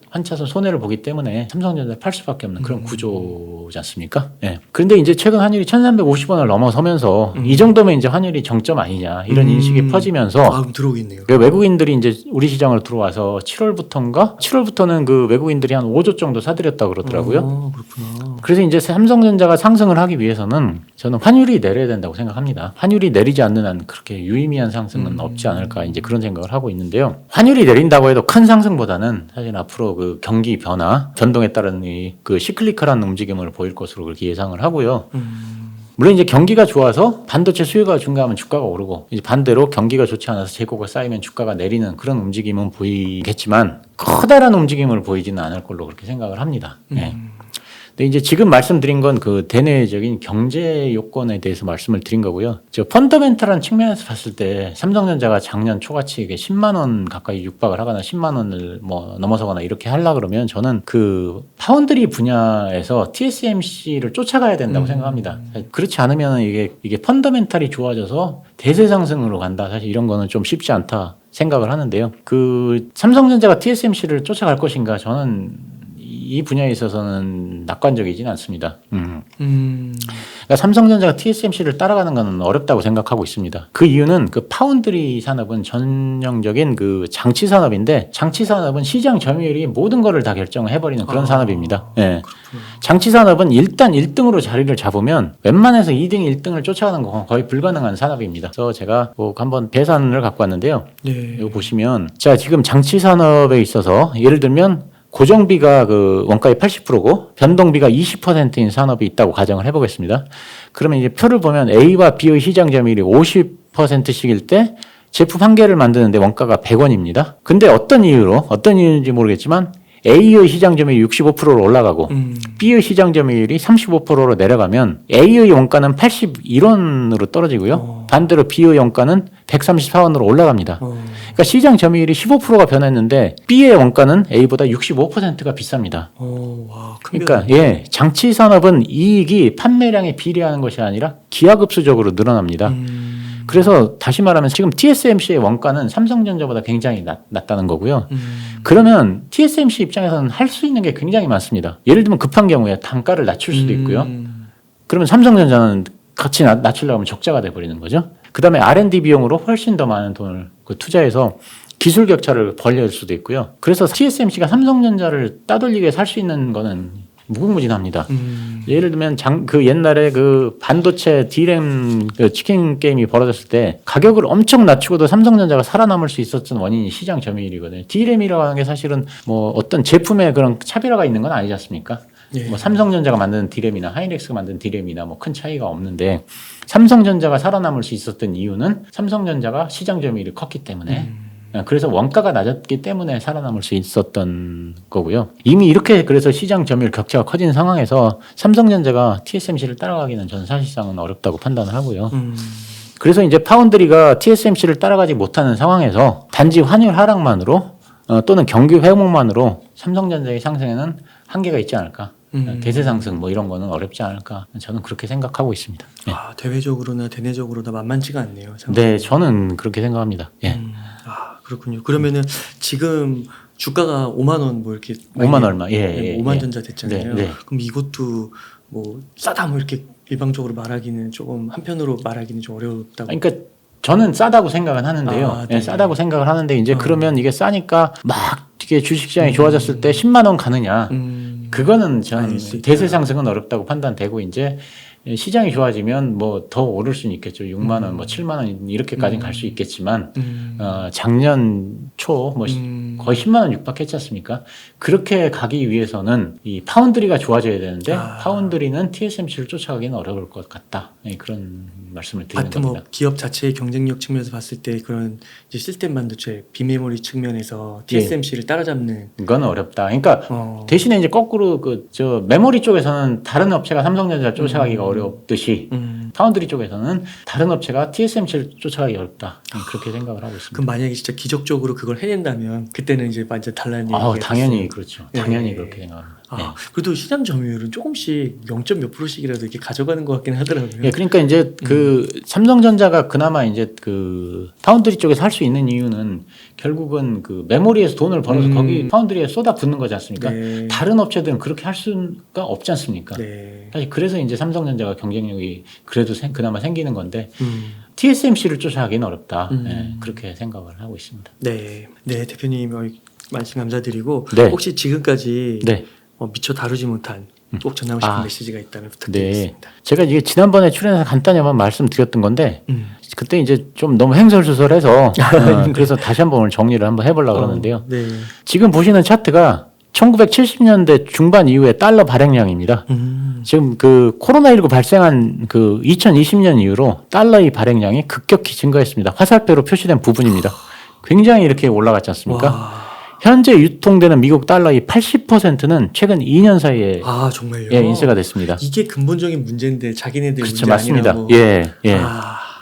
환차선 손해를 보기 때문에 삼성전자를 팔 수밖에 없는 그런 구조지 않습니까? 예. 그런데 이제 최근 환율이 1,350원을 넘어서면서 이 정도면 이제 환율이 정점 아니냐 이런 인식이 퍼지면서 그럼 들어오겠네요. 외국인들이 이제 우리 시장으로 들어와서 7월부터는 그 외국인들이 한 5조 정도 사들였다 그러더라고요. 그렇구나. 그래서 이제 삼성전자가 상승을 하기 위해서는 저는 환율이 내려야 된다고 생각합니다. 환율이 내리지 않는 한 그렇게 유의미한 상승은 없지 않을까 이제 그런 생각을 하고 있는데요. 환율이 내린다고 해도 큰 상승보다는 사실 앞으로 그 경기 변동에 따른 그 시클리컬한 움직임을 보일 것으로 그렇게 예상을 하고요. 물론 이제 경기가 좋아서 반도체 수요가 증가하면 주가가 오르고 이제 반대로 경기가 좋지 않아서 재고가 쌓이면 주가가 내리는 그런 움직임은 보이겠지만 커다란 움직임을 보이지는 않을 걸로 그렇게 생각을 합니다. 네. 근데 이제 지금 말씀드린 건 그 대내적인 경제 요건에 대해서 말씀을 드린 거고요. 저 펀더멘탈한 측면에서 봤을 때 삼성전자가 작년 초같이 10만 원 가까이 육박을 하거나 10만 원을 뭐 넘어서거나 이렇게 하려 그러면 저는 그 파운드리 분야에서 TSMC를 쫓아가야 된다고 생각합니다. 그렇지 않으면 이게 펀더멘탈이 좋아져서 대세 상승으로 간다. 사실 이런 거는 좀 쉽지 않다 생각을 하는데요. 그 삼성전자가 TSMC를 쫓아갈 것인가 저는 이 분야에 있어서는 낙관적이지는 않습니다. 그러니까 삼성전자가 TSMC를 따라가는 것은 어렵다고 생각하고 있습니다. 그 이유는 그 파운드리 산업은 전형적인 그 장치 산업인데 장치 산업은 시장 점유율이 모든 거를 다 결정을 해버리는 그런 산업입니다. 네. 장치 산업은 일단 1등으로 자리를 잡으면 웬만해서 2등, 1등을 쫓아가는 건 거의 불가능한 산업입니다. 그래서 제가 뭐 한번 계산을 갖고 왔는데요. 네. 이거 보시면 자 지금 장치 산업에 있어서 예를 들면 고정비가 그 원가의 80%고 변동비가 20%인 산업이 있다고 가정을 해보겠습니다. 그러면 이제 표를 보면 A와 B의 시장 점유율이 50%씩일 때 제품 한 개를 만드는데 원가가 100원입니다. 근데 어떤 이유인지 모르겠지만 A의 시장 점유율이 65%로 올라가고 B의 시장 점유율이 35%로 내려가면 A의 원가는 81원으로 떨어지고요. 반대로 B의 원가는 134원으로 올라갑니다. 그러니까 시장 점유율이 15%가 변했는데 B의 원가는 A보다 65%가 비쌉니다. 와, 그러니까 장치 산업은 이익이 판매량에 비례하는 것이 아니라 기하급수적으로 늘어납니다. 그래서 다시 말하면 지금 TSMC의 원가는 삼성전자보다 굉장히 낮다는 거고요. 그러면 TSMC 입장에서는 할 수 있는 게 굉장히 많습니다. 예를 들면 급한 경우에 단가를 낮출 수도 있고요. 그러면 삼성전자는 같이 낮추려고 하면 적자가 돼버리는 거죠. 그 다음에 R&D 비용으로 훨씬 더 많은 돈을 투자해서 기술 격차를 벌릴 수도 있고요. 그래서 TSMC가 삼성전자를 따돌리게 살 수 있는 거는 무궁무진합니다. 예를 들면 그 옛날에 그 반도체 D램 그 치킨 게임이 벌어졌을 때 가격을 엄청 낮추고도 삼성전자가 살아남을 수 있었던 원인이 시장 점유율이거든요. D램이라고 하는 게 사실은 뭐 어떤 제품에 그런 차별화가 있는 건 아니지 않습니까? 예. 뭐 삼성전자가 만드는 D램이나 하이닉스가 만드는 D램이나 뭐 큰 차이가 없는데 삼성전자가 살아남을 수 있었던 이유는 삼성전자가 시장 점유율이 컸기 때문에 그래서 원가가 낮았기 때문에 살아남을 수 있었던 거고요. 이미 이렇게 그래서 시장 점유율 격차가 커진 상황에서 삼성전자가 TSMC를 따라가기는 저는 사실상은 어렵다고 판단을 하고요. 그래서 이제 파운드리가 TSMC를 따라가지 못하는 상황에서 단지 환율 하락만으로 또는 경기 회복만으로 삼성전자의 상승에는 한계가 있지 않을까. 대세 상승 뭐 이런 거는 어렵지 않을까. 저는 그렇게 생각하고 있습니다. 네. 대외적으로나 대내적으로나 만만치가 않네요. 네, 저는 그렇게 생각합니다. 예. 그렇군요. 그러면은 지금 주가가 5만 원 뭐 이렇게 5만 얼마. 예. 5만 예. 전자 됐잖아요. 네. 그럼 이것도 뭐 싸다 뭐 이렇게 일방적으로 말하기는 조금 한편으로 말하기는 좀 어렵다고. 그러니까 저는 싸다고 생각은 하는데요. 아, 네. 예, 싸다고 생각을 하는데 이제 그러면 이게 싸니까 막 이게 주식시장이 좋아졌을 때 10만 원 가느냐? 그거는 저는 아닐 수 있다. 대세 상승은 어렵다고 판단되고 이제 시장이 좋아지면 뭐 더 오를 수는 있겠죠. 6만 원, 뭐 7만 원 이렇게까지는 갈 수 있겠지만 작년 초 뭐 거의 10만 원 육박했지 않습니까? 그렇게 가기 위해서는 이 파운드리가 좋아져야 되는데 파운드리는 TSMC를 쫓아가기는 어려울 것 같다. 예, 그런 말씀을 드리는 하여튼 겁니다. 뭐 기업 자체의 경쟁력 측면에서 봤을 때 그런 이제 시스템 반도체 비메모리 측면에서 TSMC를 따라잡는 이건 어렵다. 그러니까 대신에 이제 거꾸로 그 저 메모리 쪽에서는 다른 업체가 삼성전자 쫓아가기가 어렵듯이 파운드리 쪽에서는 다른 업체가 TSMC를 쫓아가기 어렵다. 그렇게 생각을 하고 있습니다. 그럼 만약에 진짜 기적적으로 그걸 해낸다면 그때는 이제 완전 달라는 얘기가 당연히 됐어요. 그렇죠. 예. 당연히 그렇게 생각합니다. 예. 그래도 시장 점유율은 조금씩 0. 몇 %씩이라도 이렇게 가져가는 것 같긴 하더라고요. 예, 그러니까 이제 그 삼성전자가 그나마 이제 그 파운드리 쪽에서 할 수 있는 이유는 결국은 그 메모리에서 돈을 벌어서 거기 파운드리에 쏟아 붓는 거지 않습니까? 네. 다른 업체들은 그렇게 할 수가 없지 않습니까? 네. 사실 그래서 이제 삼성전자가 경쟁력이 그래도 그나마 생기는 건데 TSMC를 쫓아가기는 어렵다. 예, 그렇게 생각을 하고 있습니다. 네. 네, 대표님 말씀 감사드리고 네. 혹시 지금까지 네. 미처 다루지 못한 꼭 전하고 싶은 메시지가 있다면 네. 부탁드리겠습니다. 제가 이게 지난번에 출연해서 간단히 한번 말씀드렸던 건데 그때 이제 좀 너무 횡설수설해서 그래서 다시 한번 오늘 정리를 한번 해보려고 그러는데요. 네. 지금 보시는 차트가 1970년대 중반 이후의 달러 발행량입니다. 지금 그 코로나19 발생한 그 2020년 이후로 달러의 발행량이 급격히 증가했습니다. 화살표로 표시된 부분입니다. 굉장히 이렇게 올라갔지 않습니까? 와. 현재 유통되는 미국 달러의 80%는 최근 2년 사이에 정말요? 예, 인쇄가 됐습니다. 이게 근본적인 문제인데 자기네들 그렇죠, 문제 맞습니다. 아니라고. 예.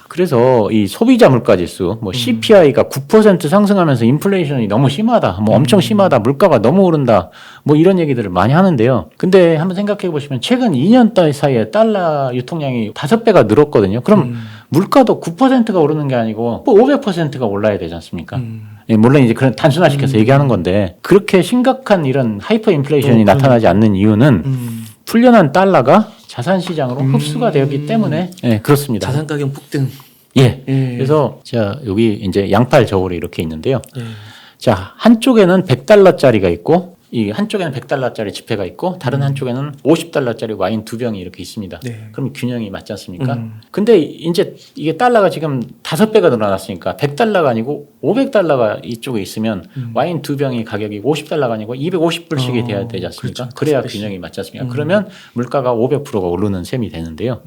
그래서 이 소비자 물가지수, 뭐 CPI가 9% 상승하면서 인플레이션이 너무 심하다, 뭐 엄청 심하다, 물가가 너무 오른다, 뭐 이런 얘기들을 많이 하는데요. 근데 한번 생각해 보시면 최근 2년 사이에 달러 유통량이 5배가 늘었거든요. 그럼 물가도 9%가 오르는 게 아니고 500%가 올라야 되지 않습니까? 예, 물론 이제 그런 단순화시켜서 얘기하는 건데 그렇게 심각한 이런 하이퍼 인플레이션이 나타나지 않는 이유는 풀려난 달러가 자산 시장으로 흡수가 되었기 때문에 예, 그렇습니다. 자산 가격 폭등. 예. 그래서 자, 여기 이제 양팔 저울이 이렇게 있는데요. 예. 자, 한쪽에는 100달러짜리가 있고 이 한쪽에는 100달러짜리 지폐가 있고 다른 한쪽에는 50달러짜리 와인 2병이 이렇게 있습니다. 네. 그럼 균형이 맞지 않습니까? 근데 이제 이게 달러가 지금 5배가 늘어났으니까 100달러가 아니고 500달러가 이쪽에 있으면 와인 2병이 가격이 50달러가 아니고 250불씩이 돼야 되지 않습니까? 그렇죠. 그래야 균형이 맞지 않습니까? 그러면 물가가 500%가 오르는 셈이 되는데요.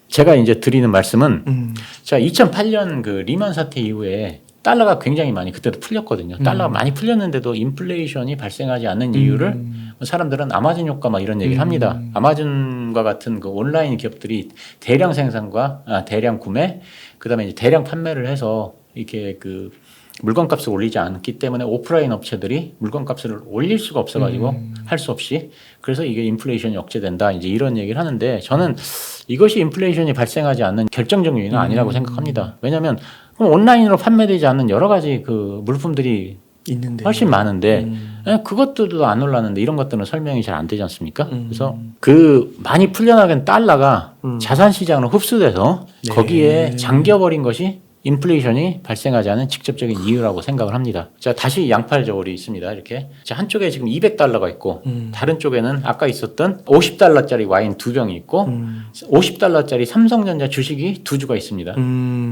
제가 이제 드리는 말씀은 자, 2008년 그 리만 사태 이후에 달러가 굉장히 많이 그때도 풀렸거든요. 달러가 많이 풀렸는데도 인플레이션이 발생하지 않는 이유를 사람들은 아마존 효과 막 이런 얘기를 합니다. 아마존과 같은 그 온라인 기업들이 대량 생산과 대량 구매, 그다음에 이제 대량 판매를 해서 이렇게 그 물건값을 올리지 않기 때문에 오프라인 업체들이 물건값을 올릴 수가 없어가지고 할 수 없이 그래서 이게 인플레이션이 억제된다 이제 이런 얘기를 하는데 저는 이것이 인플레이션이 발생하지 않는 결정적 요인은 아니라고 생각합니다. 왜냐하면 그럼 온라인으로 판매되지 않는 여러 가지 그 물품들이 있는데 훨씬 많은데 그것들도 안 올랐는데 이런 것들은 설명이 잘 안 되지 않습니까? 그래서 그 많이 풀려나간 달러가 자산 시장으로 흡수돼서 네. 거기에 잠겨버린 것이 인플레이션이 발생하지 않은 직접적인 이유라고 생각을 합니다. 자, 다시 양팔 저울이 있습니다. 이렇게. 자, 한쪽에 지금 200달러가 있고 다른 쪽에는 아까 있었던 50달러짜리 와인 2병이 있고 50달러짜리 삼성전자 주식이 2주가 있습니다.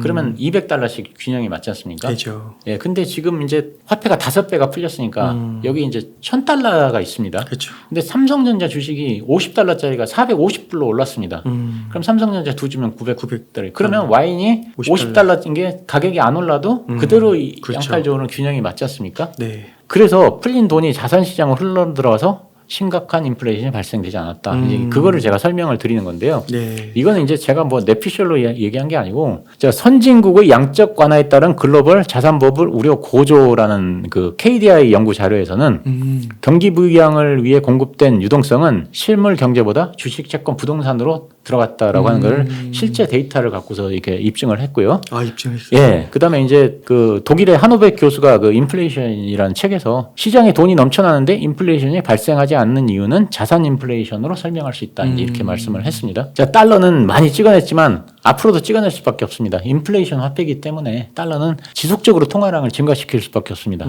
그러면 200달러씩 균형이 맞지 않습니까? 되죠. 예, 근데 지금 이제 화폐가 5배가 풀렸으니까 여기 이제 1000달러가 있습니다. 그렇죠. 근데 삼성전자 주식이 50달러짜리가 450불로 올랐습니다. 그럼 삼성전자 2주면 900달러. 그러면 와인이 50달러인 게 가격이 안 올라도 그대로 이 그렇죠. 양팔 저울은 균형이 맞지 않습니까? 네. 그래서 풀린 돈이 자산 시장으로 흘러 들어와서 심각한 인플레이션이 발생되지 않았다. 이제 그거를 제가 설명을 드리는 건데요. 네. 이거는 이제 제가 뭐 내피셜로 얘기한 게 아니고 자, 선진국의 양적 완화에 따른 글로벌 자산 버블 우려 고조라는 그 KDI 연구 자료에서는 경기 부양을 위해 공급된 유동성은 실물 경제보다 주식, 채권, 부동산으로 들어갔다라고 하는 걸 실제 데이터를 갖고서 이렇게 입증을 했고요. 아, 입증했어요. 예. 그다음에 이제 그 독일의 하노베 교수가 그 인플레이션이라는 책에서 시장에 돈이 넘쳐나는데 인플레이션이 발생하지 않는 이유는 자산 인플레이션으로 설명할 수 있다. 이제 이렇게 말씀을 했습니다. 자, 달러는 많이 찍어냈지만 앞으로도 찍어낼 수밖에 없습니다. 인플레이션 화폐이기 때문에 달러는 지속적으로 통화량을 증가시킬 수밖에 없습니다.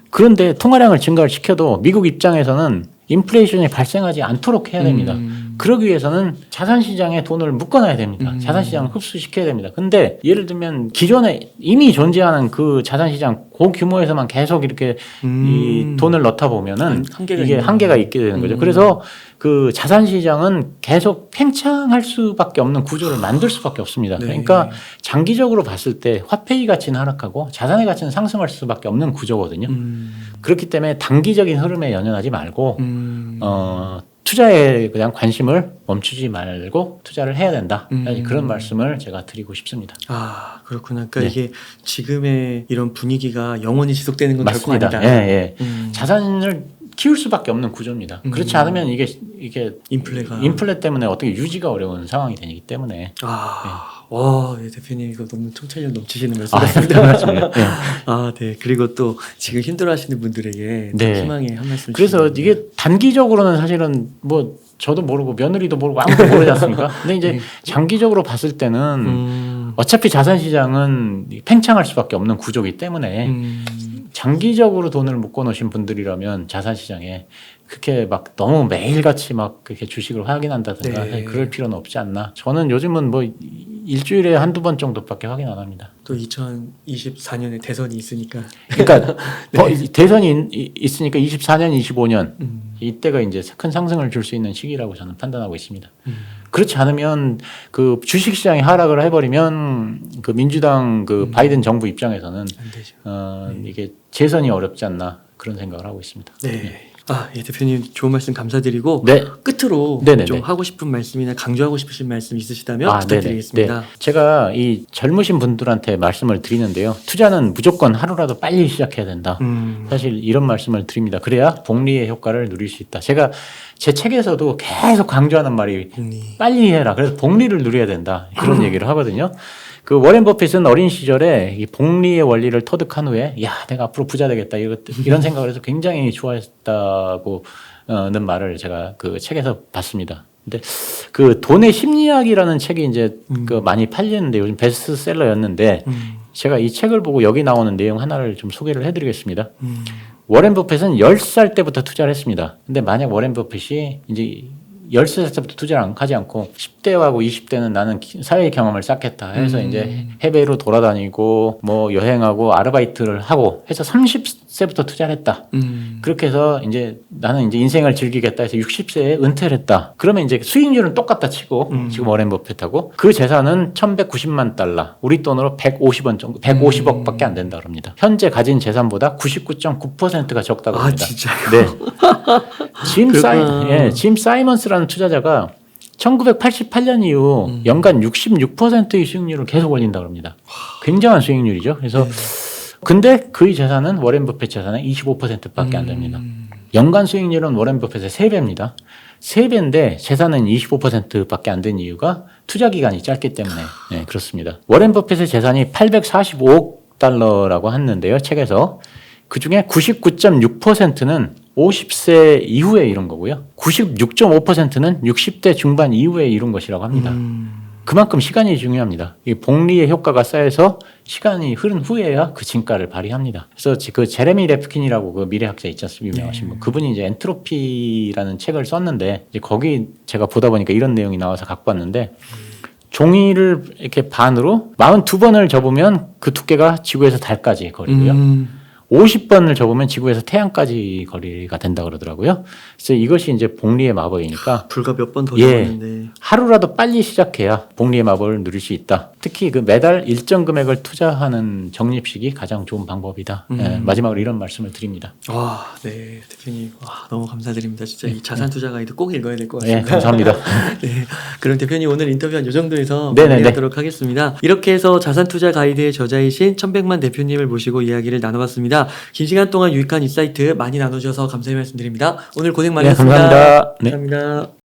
그런데 통화량을 증가를 시켜도 미국 입장에서는 인플레이션이 발생하지 않도록 해야 됩니다. 그러기 위해서는 자산시장에 돈을 묶어놔야 됩니다. 자산시장을 흡수시켜야 됩니다. 근데 예를 들면 기존에 이미 존재하는 그 자산시장 그 규모에서만 계속 이렇게 이 돈을 넣다 보면은 이게 한계가 있게 되는 거죠. 그래서 그 자산시장은 계속 팽창할 수밖에 없는 구조를 만들 수밖에 없습니다. 네. 그러니까 장기적으로 봤을 때 화폐의 가치는 하락하고 자산의 가치는 상승할 수밖에 없는 구조거든요. 그렇기 때문에 단기적인 흐름에 연연하지 말고 투자에 그냥 관심을 멈추지 말고 투자를 해야 된다. 그런 말씀을 제가 드리고 싶습니다. 아, 그렇구나. 그러니까 네. 이게 지금의 이런 분위기가 영원히 지속되는 건 결코 맞습니다. 아니다. 예, 예. 자산을 키울 수밖에 없는 구조입니다. 그렇지 않으면 이게 인플레 때문에 어떻게 유지가 어려운 상황이 되기 때문에. 아, 와, 네, 대표님 이거 너무 통찰력 넘치시는 아, 말씀이었습니다. 네. 아, 네. 그리고 또 지금 힘들어하시는 분들에게 또 네. 희망의 한 말씀. 그래서 주시면. 이게 단기적으로는 사실은 뭐 저도 모르고 며느리도 모르고 아무도 모르지 않습니까? 근데 이제 장기적으로 봤을 때는 어차피 자산 시장은 팽창할 수밖에 없는 구조이기 때문에 장기적으로 돈을 묶어 놓으신 분들이라면 자산 시장에 그렇게 막 너무 매일같이 막 그렇게 주식을 확인한다든가 네. 그럴 필요는 없지 않나. 저는 요즘은 뭐 일주일에 한두 번 정도밖에 확인 안 합니다. 또 2024년에 대선이 있으니까. 그러니까 대선이 있으니까 24년, 25년 이때가 이제 큰 상승을 줄 수 있는 시기라고 저는 판단하고 있습니다. 그렇지 않으면 그 주식 시장이 하락을 해버리면 그 민주당 그 바이든 정부 입장에서는 안 되죠. 이게 재선이 어렵지 않나 그런 생각을 하고 있습니다. 네. 아, 예, 대표님 좋은 말씀 감사드리고 네. 끝으로 네네네. 좀 하고 싶은 말씀이나 강조하고 싶으신 말씀 있으시다면 네네. 부탁드리겠습니다. 네. 제가 이 젊으신 분들한테 말씀을 드리는데요. 투자는 무조건 하루라도 빨리 시작해야 된다. 사실 이런 말씀을 드립니다. 그래야 복리의 효과를 누릴 수 있다. 제가 제 책에서도 계속 강조하는 말이 빨리 해라. 그래서 복리를 누려야 된다. 그런 얘기를 하거든요. 그 워렌 버핏은 어린 시절에 이 복리의 원리를 터득한 후에 야 내가 앞으로 부자 되겠다 이런 생각을 해서 굉장히 좋아했다고는 말을 제가 그 책에서 봤습니다. 근데 그 돈의 심리학이라는 책이 이제 그 많이 팔리는데 요즘 베스트셀러였는데 제가 이 책을 보고 여기 나오는 내용 하나를 좀 소개를 해드리겠습니다. 워렌 버핏은 10살 때부터 투자를 했습니다. 근데 만약 워렌 버핏이 이제 13살 때부터 투자를 하지 않고 10대하고 20대는 나는 사회 경험을 쌓겠다 해서 이제 해외로 돌아다니고 뭐 여행하고 아르바이트를 하고 해서 30세부터 투자를 했다. 그렇게 해서 이제 나는 이제 인생을 즐기겠다 해서 60세에 은퇴를 했다. 그러면 이제 수익률은 똑같다 치고 지금 워렌 버핏하고 그 재산은 1190만 달러 우리 돈으로 150원 정도 150억밖에 안 된다 그럽니다. 현재 가진 재산보다 99.9%가 적다고 합니다. 아, 진짜요? 네. 짐 사이먼스라는 투자자가 1988년 이후 연간 66%의 수익률을 계속 올린다고 합니다. 굉장한 수익률이죠. 그래서 근데 그의 재산은 워렌 버핏 재산의 25%밖에 안 됩니다. 연간 수익률은 워렌 버핏의 3배입니다. 3배인데 재산은 25%밖에 안 된 이유가 투자 기간이 짧기 때문에 네, 그렇습니다. 워렌 버핏의 재산이 845억 달러라고 했는데요. 책에서 그중에 99.6%는 50세 이후에 이룬 거고요. 96.5%는 60대 중반 이후에 이룬 것이라고 합니다. 그만큼 시간이 중요합니다. 이 복리의 효과가 쌓여서 시간이 흐른 후에야 그 진가를 발휘합니다. 그래서 그 제레미 레프킨이라고 그 미래학자 있지 않습니까? 유명하신 분. 그분이 이제 엔트로피라는 책을 썼는데 이제 거기 제가 보다 보니까 이런 내용이 나와서 갖고 왔는데 종이를 이렇게 반으로 42번을 접으면 그 두께가 지구에서 달까지 거리고요. 50번을 접으면 지구에서 태양까지 거리가 된다 그러더라고요. 그래서 이것이 이제 복리의 마법이니까 불과 몇 번 더 예, 적었는데 하루라도 빨리 시작해야 복리의 마법을 누릴 수 있다. 특히 그 매달 일정 금액을 투자하는 적립식이 가장 좋은 방법이다. 예, 마지막으로 이런 말씀을 드립니다. 와, 네, 대표님, 와, 너무 감사드립니다. 진짜 이 자산 투자 가이드 꼭 읽어야 될 것 예, 같습니다. 감사합니다. 네, 그럼 대표님 오늘 인터뷰한 이 정도에서 네네네. 마무리하도록 하겠습니다. 이렇게 해서 자산 투자 가이드의 저자이신 천백만 대표님을 모시고 이야기를 나눠봤습니다. 긴 시간 동안 유익한 인사이트 많이 나눠주셔서 감사의 말씀드립니다. 오늘 고생 많으셨습니다. 감사합니다. 네. 감사합니다.